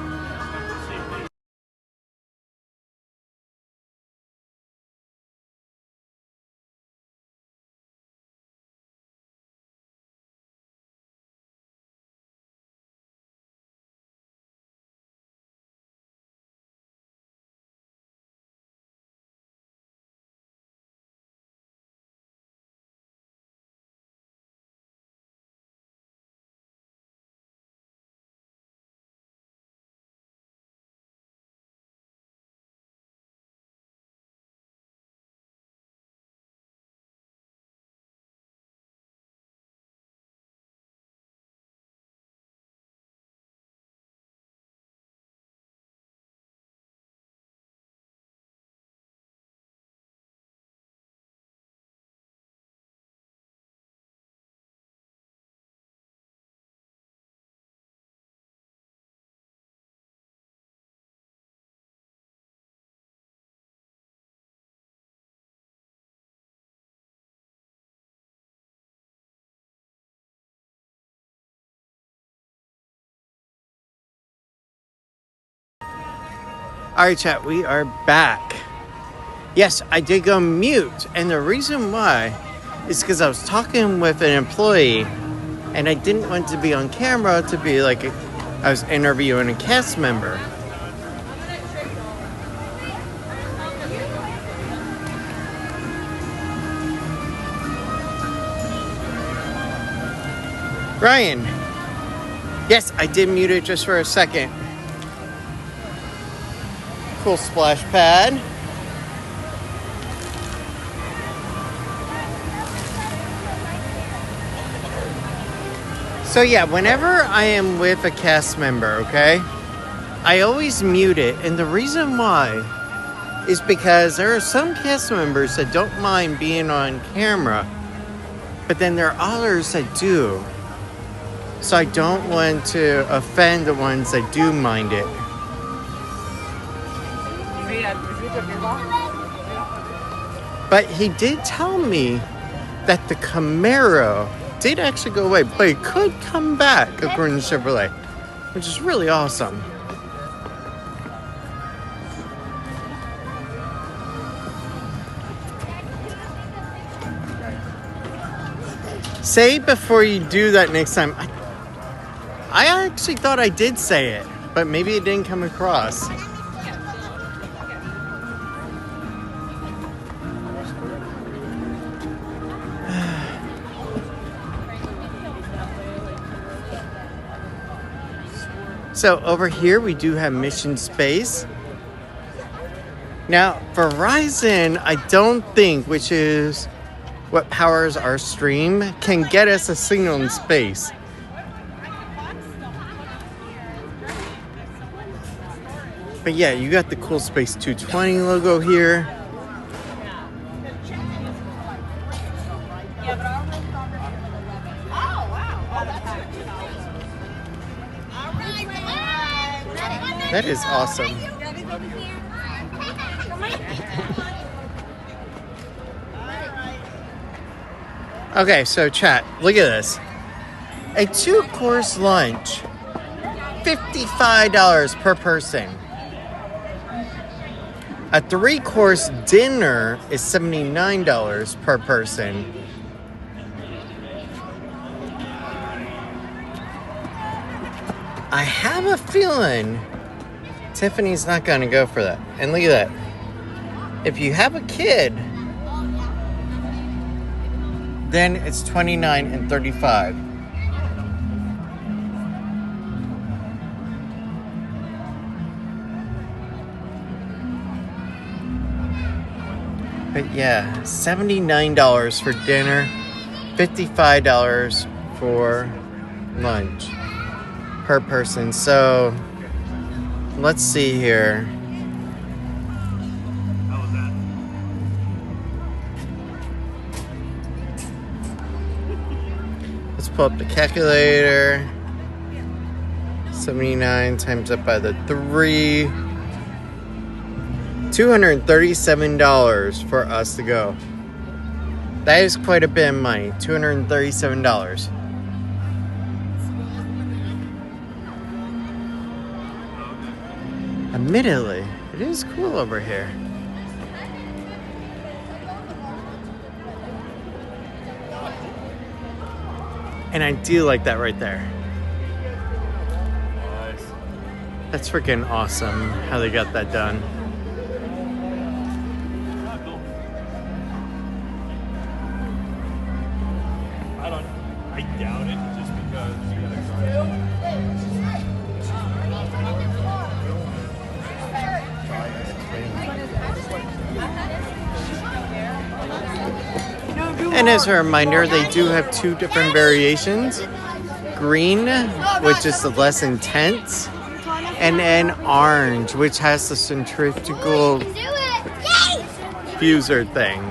Alright, chat, we are back. Yes, I did go mute, and the reason why is because I was talking with an employee, and I didn't want to be on camera to be like I was interviewing a cast member. Ryan. Yes, I did mute it just for a second. Cool splash pad. So yeah, whenever I am with a cast member, okay, I always mute it. And the reason why is because there are some cast members that don't mind being on camera, but then there are others that do. So I don't want to offend the ones that do mind it. But he did tell me that the Camaro did actually go away, but it could come back according to Chevrolet, which is really awesome. Say before you do that next time. I actually thought I did say it, but maybe it didn't come across. So over here we do have Mission Space. Now Verizon, I don't think, which is what powers our stream, can get us a signal in space. But yeah, you got the cool Space 220 logo here. That is awesome. Okay, so chat, look at this. A 2-course lunch, $55 per person. A 3-course dinner is $79 per person. I have a feeling Tiffany's not going to go for that. And look at that. If you have a kid, then it's $29 and $35. But yeah, $79 for dinner, $55 for lunch per person. So let's see here. Let's pull up the calculator. 79 times up by the 3. $237 for us to go. That is quite a bit of money. $237. Admittedly, it is cool over here. And I do like that right there. That's freaking awesome how they got that done. I doubt it just because you gotta And as a reminder, they do have 2 different variations. Green, which is the less intense, and then orange, which has the centrifugal fuser thing.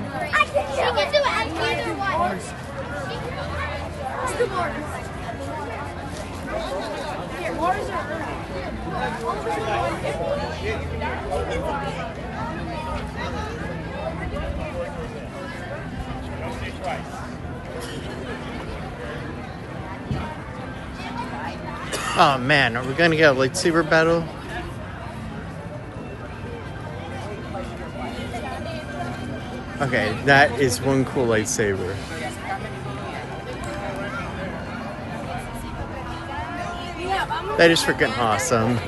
Oh man, are we gonna get a lightsaber battle? Okay, that is one cool lightsaber. That is freaking awesome.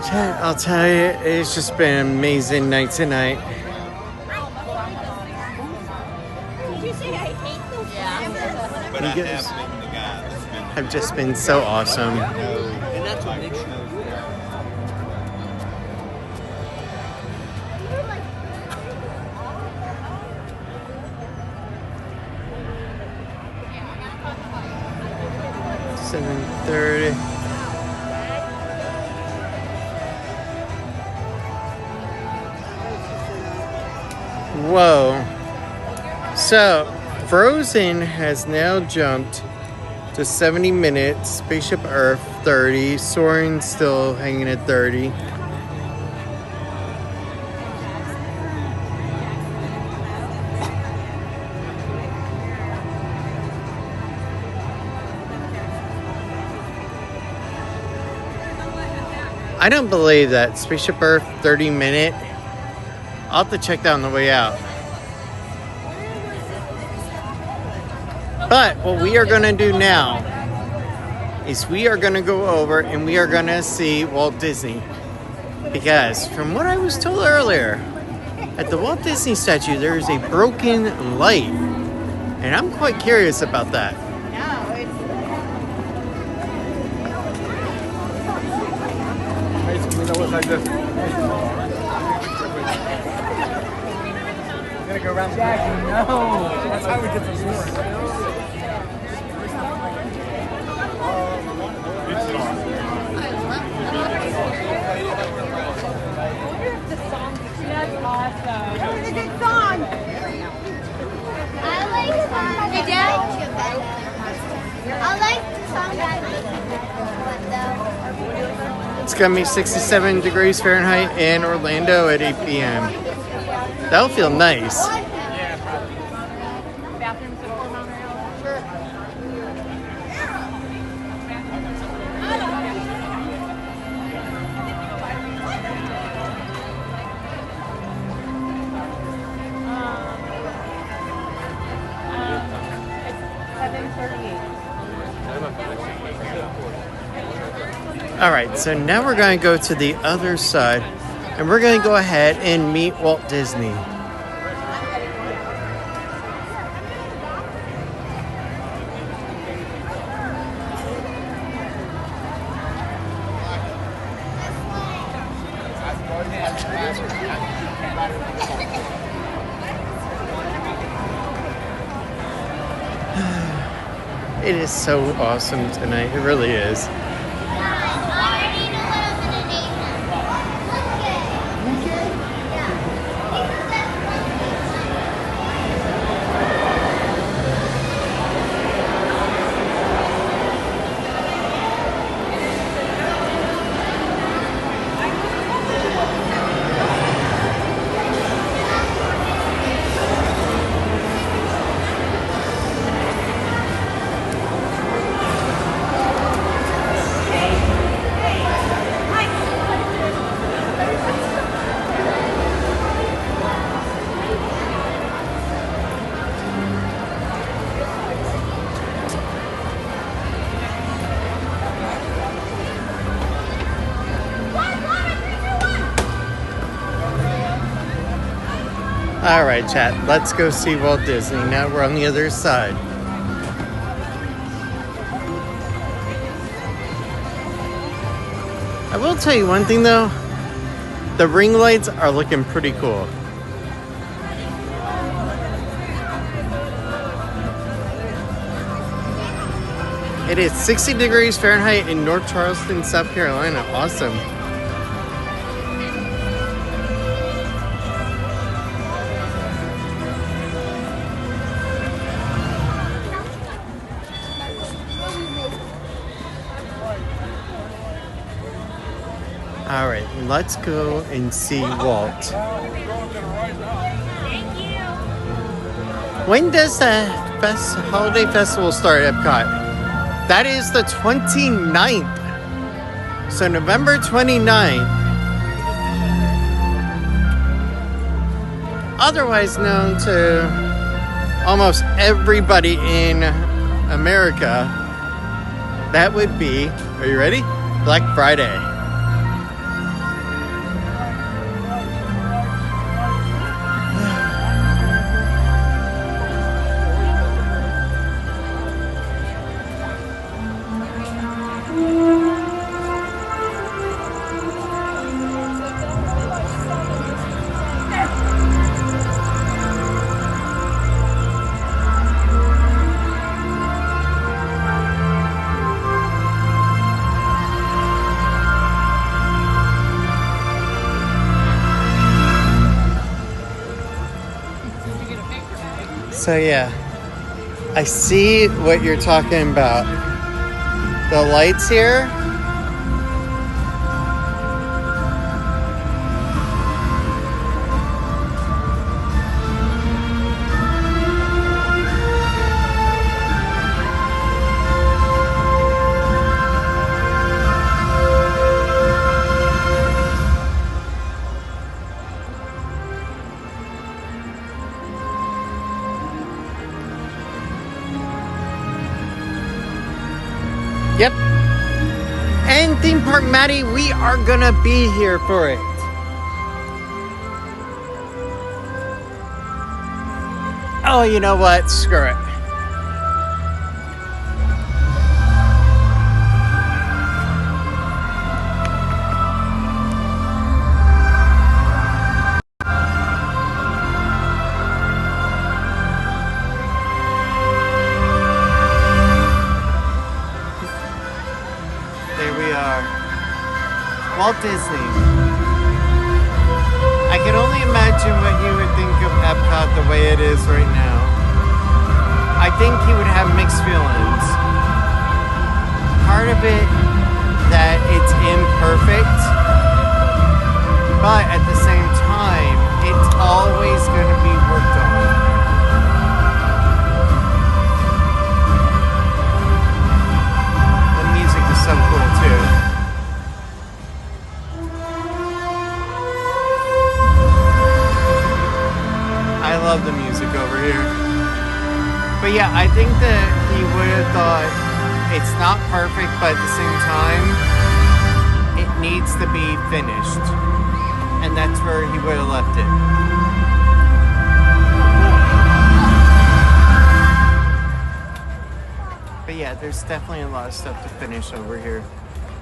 Chat, I'll tell you, it's just been an amazing night tonight. You guys have just been so awesome. And that's what makes you. $7:30. Whoa. So, Frozen has now jumped to 70 minutes. Spaceship Earth, 30. Soaring still hanging at 30. I don't believe that Spaceship Earth 30-minute. I'll have to check that on the way out. But what we are going to do now is we are going to go over and we are going to see Walt Disney. Because from what I was told earlier, at the Walt Disney statue, there is a broken light. And I'm quite curious about that. Basically, know like this. We're gonna go around. Jackie, no. That's how we get the story. That was a good song. Hey, Dad. I like the song that It's going to be 67 degrees Fahrenheit in Orlando at 8 p.m. That'll feel nice. Bathrooms at Fort Lauderdale. Sure. All right, so now we're going to go to the other side and we're going to go ahead and meet Walt Disney. It is so awesome tonight. It really is. All right, chat. Let's go see Walt Disney. Now we're on the other side. I will tell you one thing though. The ring lights are looking pretty cool. It is 60 degrees Fahrenheit in North Charleston, South Carolina. Awesome. All right, let's go and see Walt. When does the holiday festival start at Epcot? That is the 29th. So November 29th. Otherwise known to almost everybody in America, that would be, are you ready? Black Friday. So yeah, I see what you're talking about. The lights here. Yep. And Theme Park Maddie, we are gonna be here for it. Oh, you know what? Screw it. There we are. Walt Disney. I can only imagine what he would think of Epcot the way it is right now. I think he would have mixed feelings. Part of it that it's imperfect, but at the same time, it's always going to be worked on. The music is so cool too. I love the music over here. But yeah, I think that he would have thought it's not perfect, but at the same time, it needs to be finished. And that's where he would have left it. But yeah, there's definitely a lot of stuff to finish over here.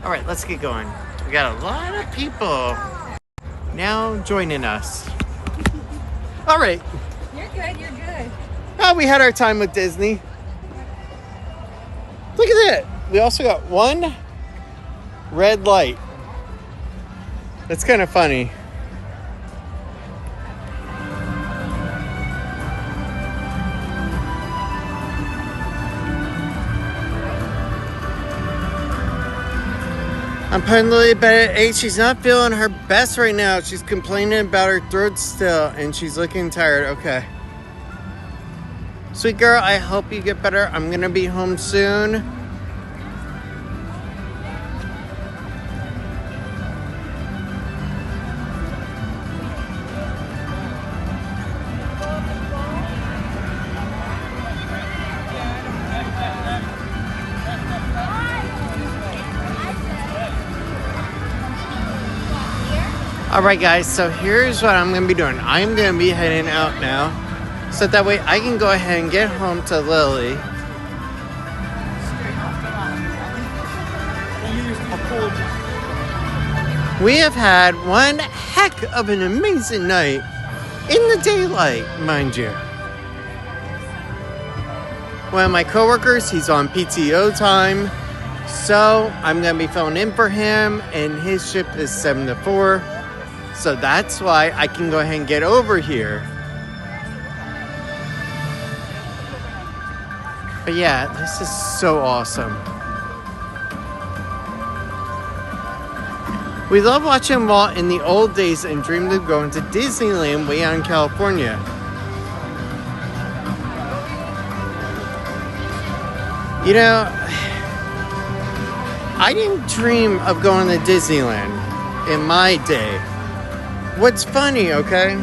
All right, let's get going. We got a lot of people now joining us. All right. You're good, you're good. Oh, we had our time with Disney. Look at that. We also got one red light. That's kind of funny. I'm putting Lily to bed at 8. She's not feeling her best right now. She's complaining about her throat still, and she's looking tired. Okay. Sweet girl, I hope you get better. I'm gonna be home soon. Alright guys, so here's what I'm going to be doing. I'm going to be heading out now. So that way I can go ahead and get home to Lily. We have had one heck of an amazing night. In the daylight, mind you. One of my coworkers, he's on PTO time. So I'm going to be filling in for him. And his shift is 7 to 4. So that's why I can go ahead and get over here. But yeah, this is so awesome. We love watching Walt in the old days and dreamed of going to Disneyland way out in California. You know, I didn't dream of going to Disneyland in my day. What's funny, okay?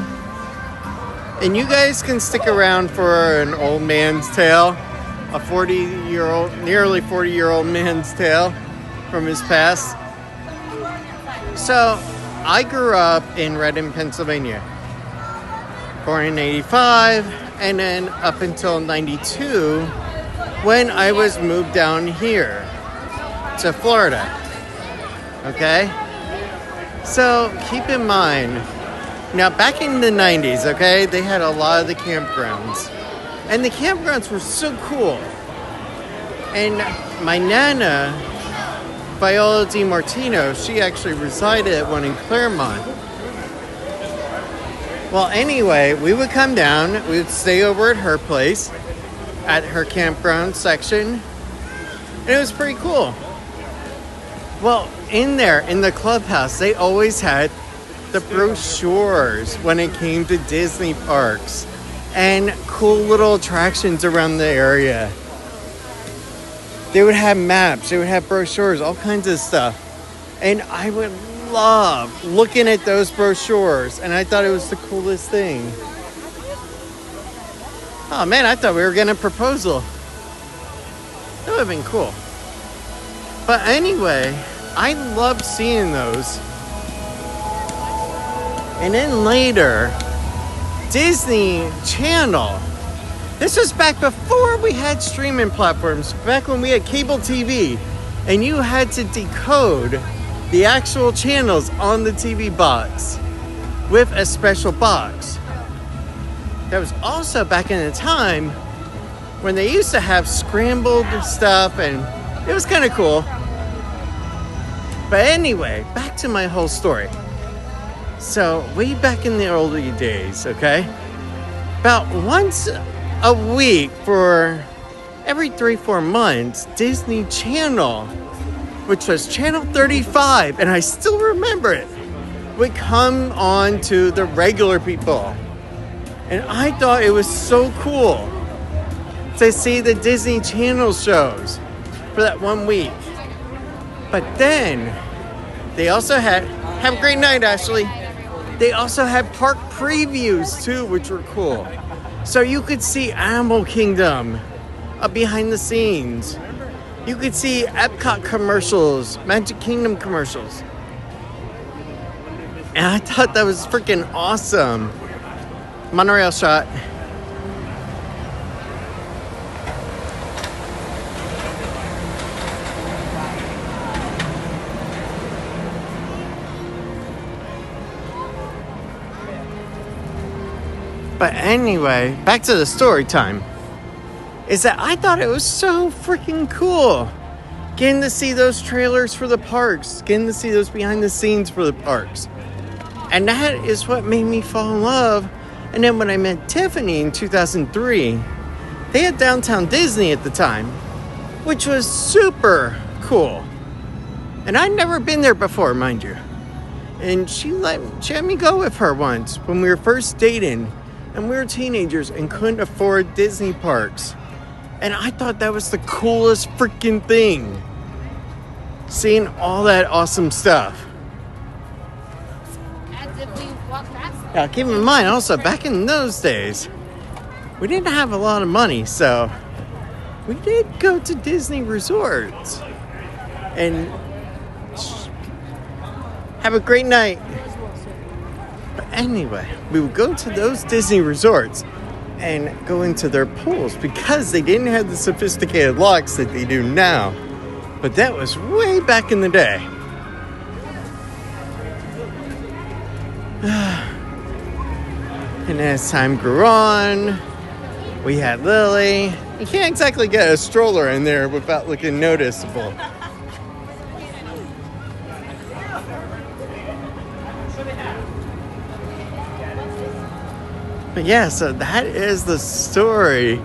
And you guys can stick around for an old man's tale, a 40-year-old, nearly 40-year-old man's tale from his past. So, I grew up in Reading, Pennsylvania. Born in 85, and then up until 92, when I was moved down here to Florida. Okay? So, keep in mind, now back in the 90s, okay, they had a lot of the campgrounds. And the campgrounds were so cool. And my Nana, Viola DiMartino, she actually resided at one in Claremont. Well, anyway, we would come down, we would stay over at her place, at her campground section, and it was pretty cool. Well, in there, in the clubhouse, they always had the brochures when it came to Disney parks and cool little attractions around the area. They would have maps, they would have brochures, all kinds of stuff. And I would love looking at those brochures, and I thought it was the coolest thing. Oh man, I thought we were getting a proposal. That would have been cool. But anyway, I loved seeing those. And then later, Disney Channel. This was back before we had streaming platforms, back when we had cable TV, and you had to decode the actual channels on the TV box with a special box. That was also back in the time when they used to have scrambled stuff, and it was kind of cool. But anyway, back to my whole story. So, way back in the early days, okay? About once a week for every 3-4 months, Disney Channel, which was Channel 35, and I still remember it, would come on to the regular people. And I thought it was so cool to see the Disney Channel shows for that 1 week. But then, they also had, have a great night, Ashley. They also had park previews too, which were cool. So you could see Animal Kingdom behind the scenes. You could see Epcot commercials, Magic Kingdom commercials. And I thought that was freaking awesome. Monorail shot. But anyway, back to the story time. Is that I thought it was so freaking cool. Getting to see those trailers for the parks. Getting to see those behind the scenes for the parks. And that is what made me fall in love. And then when I met Tiffany in 2003, they had Downtown Disney at the time, which was super cool. And I'd never been there before, mind you. And she let me go with her once when we were first dating. And we were teenagers and couldn't afford Disney parks. And I thought that was the coolest freaking thing. Seeing all that awesome stuff. As if we walked past. Now, keep in mind also, back in those days, we didn't have a lot of money, so we did go to Disney resorts. And have a great night. But anyway, we would go to those Disney resorts and go into their pools because they didn't have the sophisticated locks that they do now. But that was way back in the day. And as time grew on, we had Lily. You can't exactly get a stroller in there without looking noticeable. But yeah, so that is the story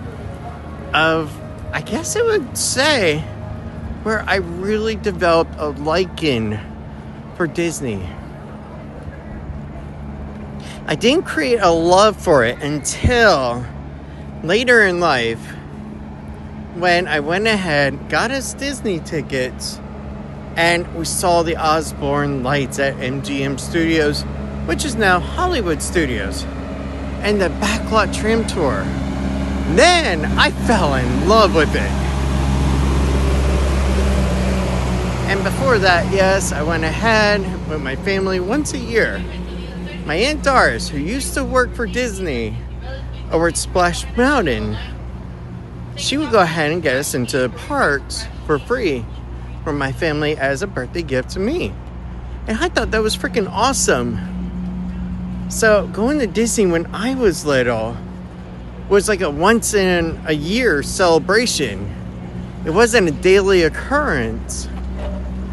of, I guess I would say, where I really developed a liking for Disney. I didn't create a love for it until later in life when I went ahead, got us Disney tickets, and we saw the Osborne lights at MGM Studios, which is now Hollywood Studios. And the backlot tram tour. Then I fell in love with it. And before that, yes, I went ahead with my family once a year. My Aunt Doris, who used to work for Disney over at Splash Mountain, she would go ahead and get us into the parks for free from my family as a birthday gift to me. And I thought that was freaking awesome. So going to Disney when I was little was like a once in a year celebration. It wasn't a daily occurrence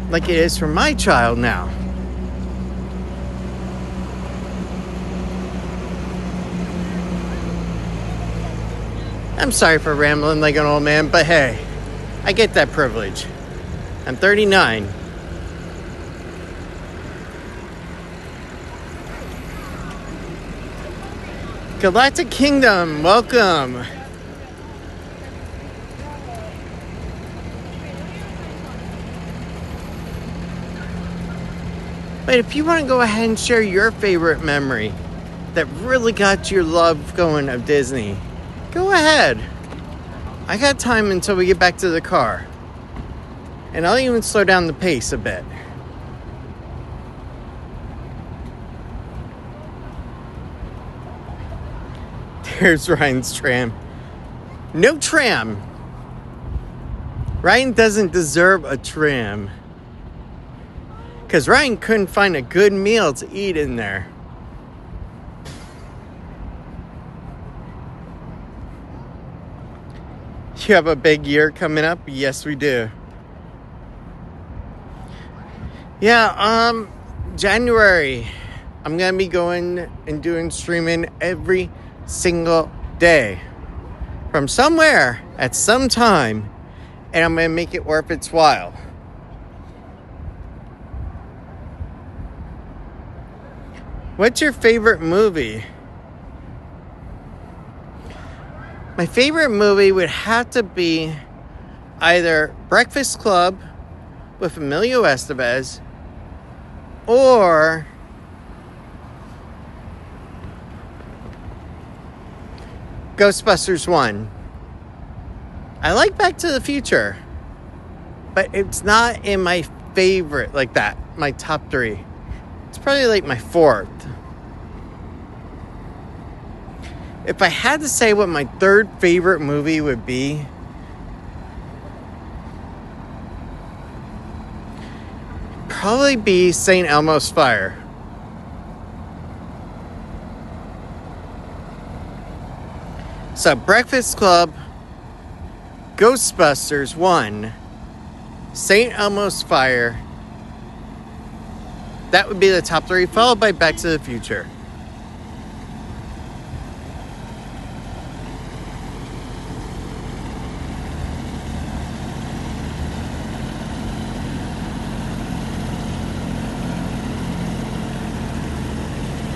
like it is for my child now. I'm sorry for rambling like an old man, but hey, I get that privilege. I'm 39. Galactic Kingdom, welcome. But if you want to go ahead and share your favorite memory that really got your love going of Disney, go ahead. I got time until we get back to the car. And I'll even slow down the pace a bit. There's Ryan's tram. No tram. Ryan doesn't deserve a tram. Because Ryan couldn't find a good meal to eat in there. You have a big year coming up? Yes, we do. Yeah, January. I'm going to be going and doing streaming every single day. From somewhere, at some time. And I'm going to make it worth its while. What's your favorite movie? My favorite movie would have to be either Breakfast Club with Emilio Estevez or Ghostbusters 1. I like Back to the Future, but it's not in my favorite like that, my top 3. It's probably like my 4th. If I had to say what my 3rd favorite movie would be, probably be St. Elmo's Fire. So Breakfast Club, Ghostbusters 1, St. Elmo's Fire. That would be the top 3, followed by Back to the Future.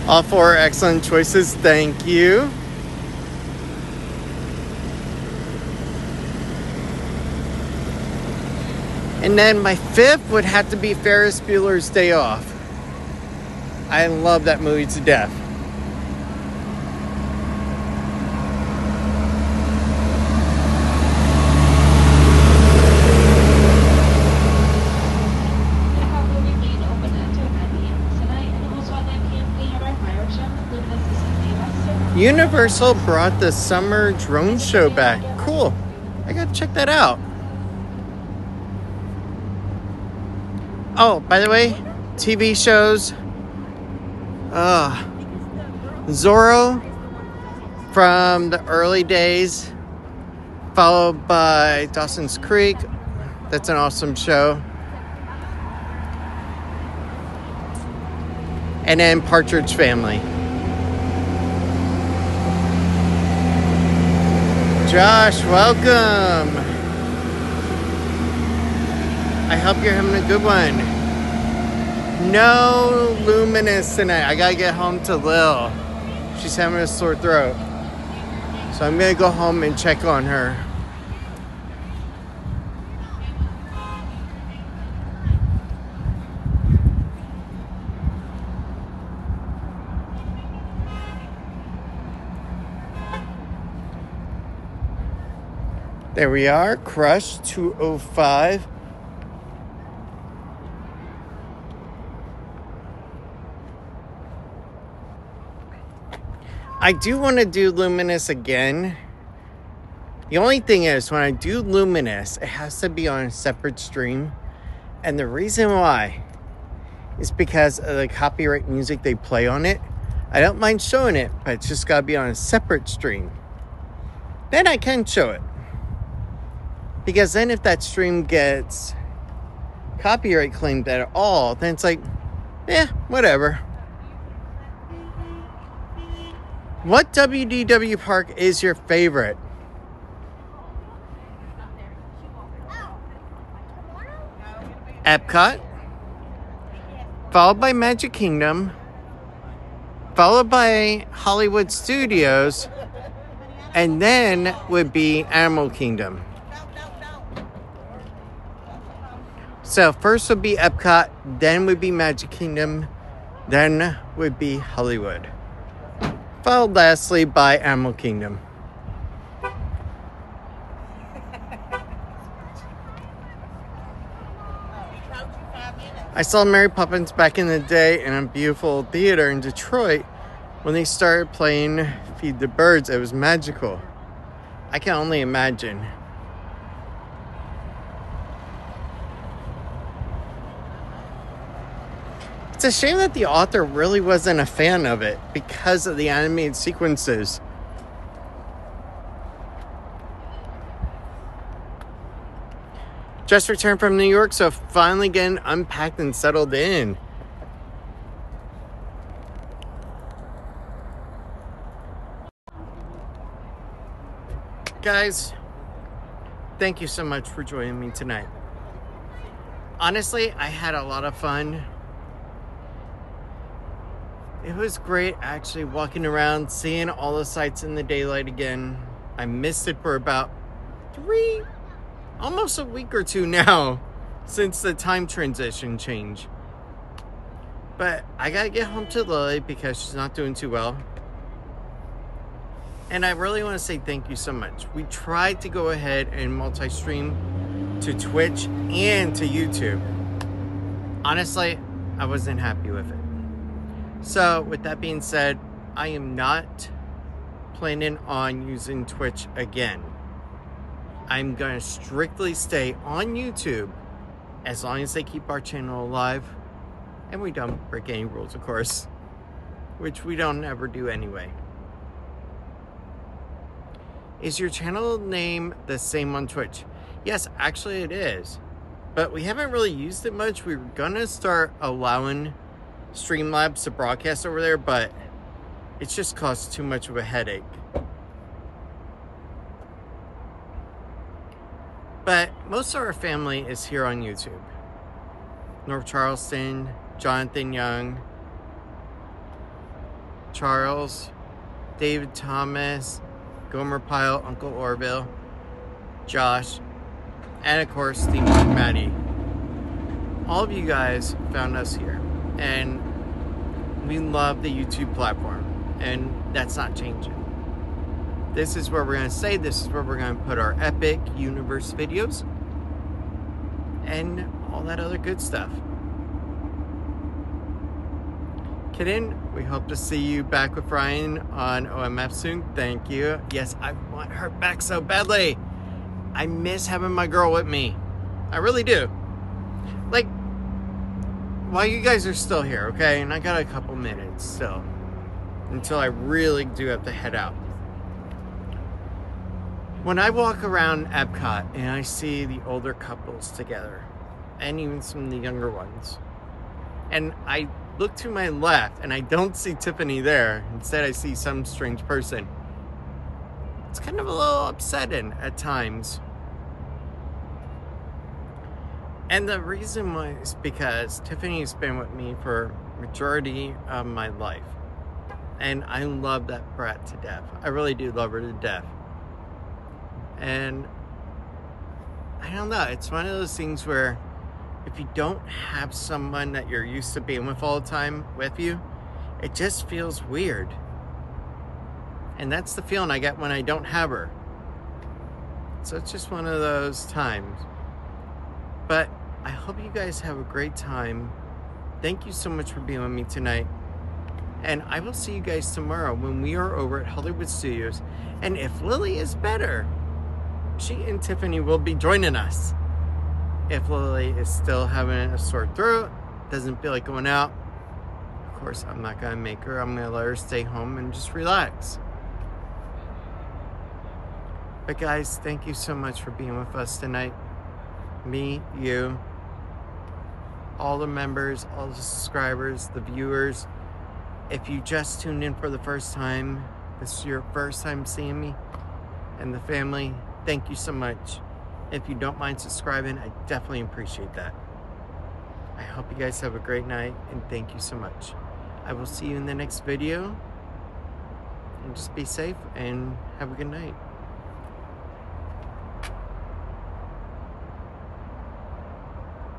All 4 excellent choices. Thank you. And then my 5th would have to be Ferris Bueller's Day Off. I love that movie to death. Universal brought the summer drone show back. Cool. I gotta check that out. Oh, by the way, TV shows. Zorro from the early days, followed by Dawson's Creek. That's an awesome show. And then Partridge Family. Josh, welcome. I hope you're having a good one. No Luminous tonight. I gotta get home to Lil. She's having a sore throat. So I'm gonna go home and check on her. There we are, Crush 205. I do want to do Luminous again. The only thing is, when I do Luminous, it has to be on a separate stream. And the reason why is because of the copyright music they play on it. I don't mind showing it, but it's just got to be on a separate stream. Then I can show it. Because then if that stream gets copyright claimed at all, then it's like, whatever. What WDW park is your favorite? Epcot, followed by Magic Kingdom, followed by Hollywood Studios, and then would be Animal Kingdom. So first would be Epcot, then would be Magic Kingdom, then would be Hollywood. Followed lastly by Animal Kingdom. I saw Mary Poppins back in the day in a beautiful theater in Detroit when they started playing Feed the Birds. It was magical. I can only imagine. It's a shame that the author really wasn't a fan of it because of the animated sequences. Just returned from New York, so finally getting unpacked and settled in. Guys, thank you so much for joining me tonight. Honestly, I had a lot of fun. It was great actually walking around, seeing all the sights in the daylight again. I missed it for about almost a week or two now since the time transition change. But I gotta get home to Lily because she's not doing too well. And I really want to say thank you so much. We tried to go ahead and multi-stream to Twitch and to YouTube. Honestly, I wasn't happy with it. So with that being said, I am not planning on using Twitch again. I'm going to strictly stay on YouTube as long as they keep our channel alive and we don't break any rules, of course, which we don't ever do anyway. Is your channel name the same on Twitch? Yes, actually it is, but we haven't really used it much. We were gonna start allowing Streamlabs to broadcast over there, but it's just caused too much of a headache. But most of our family is here on YouTube. North Charleston, Jonathan Young, Charles, David Thomas, Gomer Pyle, Uncle Orville, Josh, and of course, Steve and Maddie. All of you guys found us here, and we love the YouTube platform, and that's not changing. This is where we're going to stay. This is where we're going to put our epic universe videos and all that other good stuff. Kidding, we hope to see you back with Ryan on OMF soon. Thank you. Yes, I want her back so badly. I miss having my girl with me. I really do. Like, while you guys are still here, okay? And I got a couple minutes still until I really do have to head out. When I walk around Epcot and I see the older couples together and even some of the younger ones, and I look to my left and I don't see Tiffany there. Instead, I see some strange person. It's kind of a little upsetting at times. And the reason was because Tiffany's been with me for majority of my life. And I love that brat to death. I really do love her to death. And I don't know, it's one of those things where if you don't have someone that you're used to being with all the time with you, it just feels weird. And that's the feeling I get when I don't have her. So it's just one of those times. But I hope you guys have a great time. Thank you so much for being with me tonight. And I will see you guys tomorrow when we are over at Hollywood Studios. And if Lily is better, she and Tiffany will be joining us. If Lily is still having a sore throat, doesn't feel like going out, of course, I'm not going to make her. I'm going to let her stay home and just relax. But guys, thank you so much for being with us tonight. Me, you, all the members, all the subscribers, the viewers. If you just tuned in for the first time, this is your first time seeing me and the family, thank you so much. If you don't mind subscribing, I definitely appreciate that. I hope you guys have a great night, and thank you so much. I will see you in the next video, and just be safe and have a good night.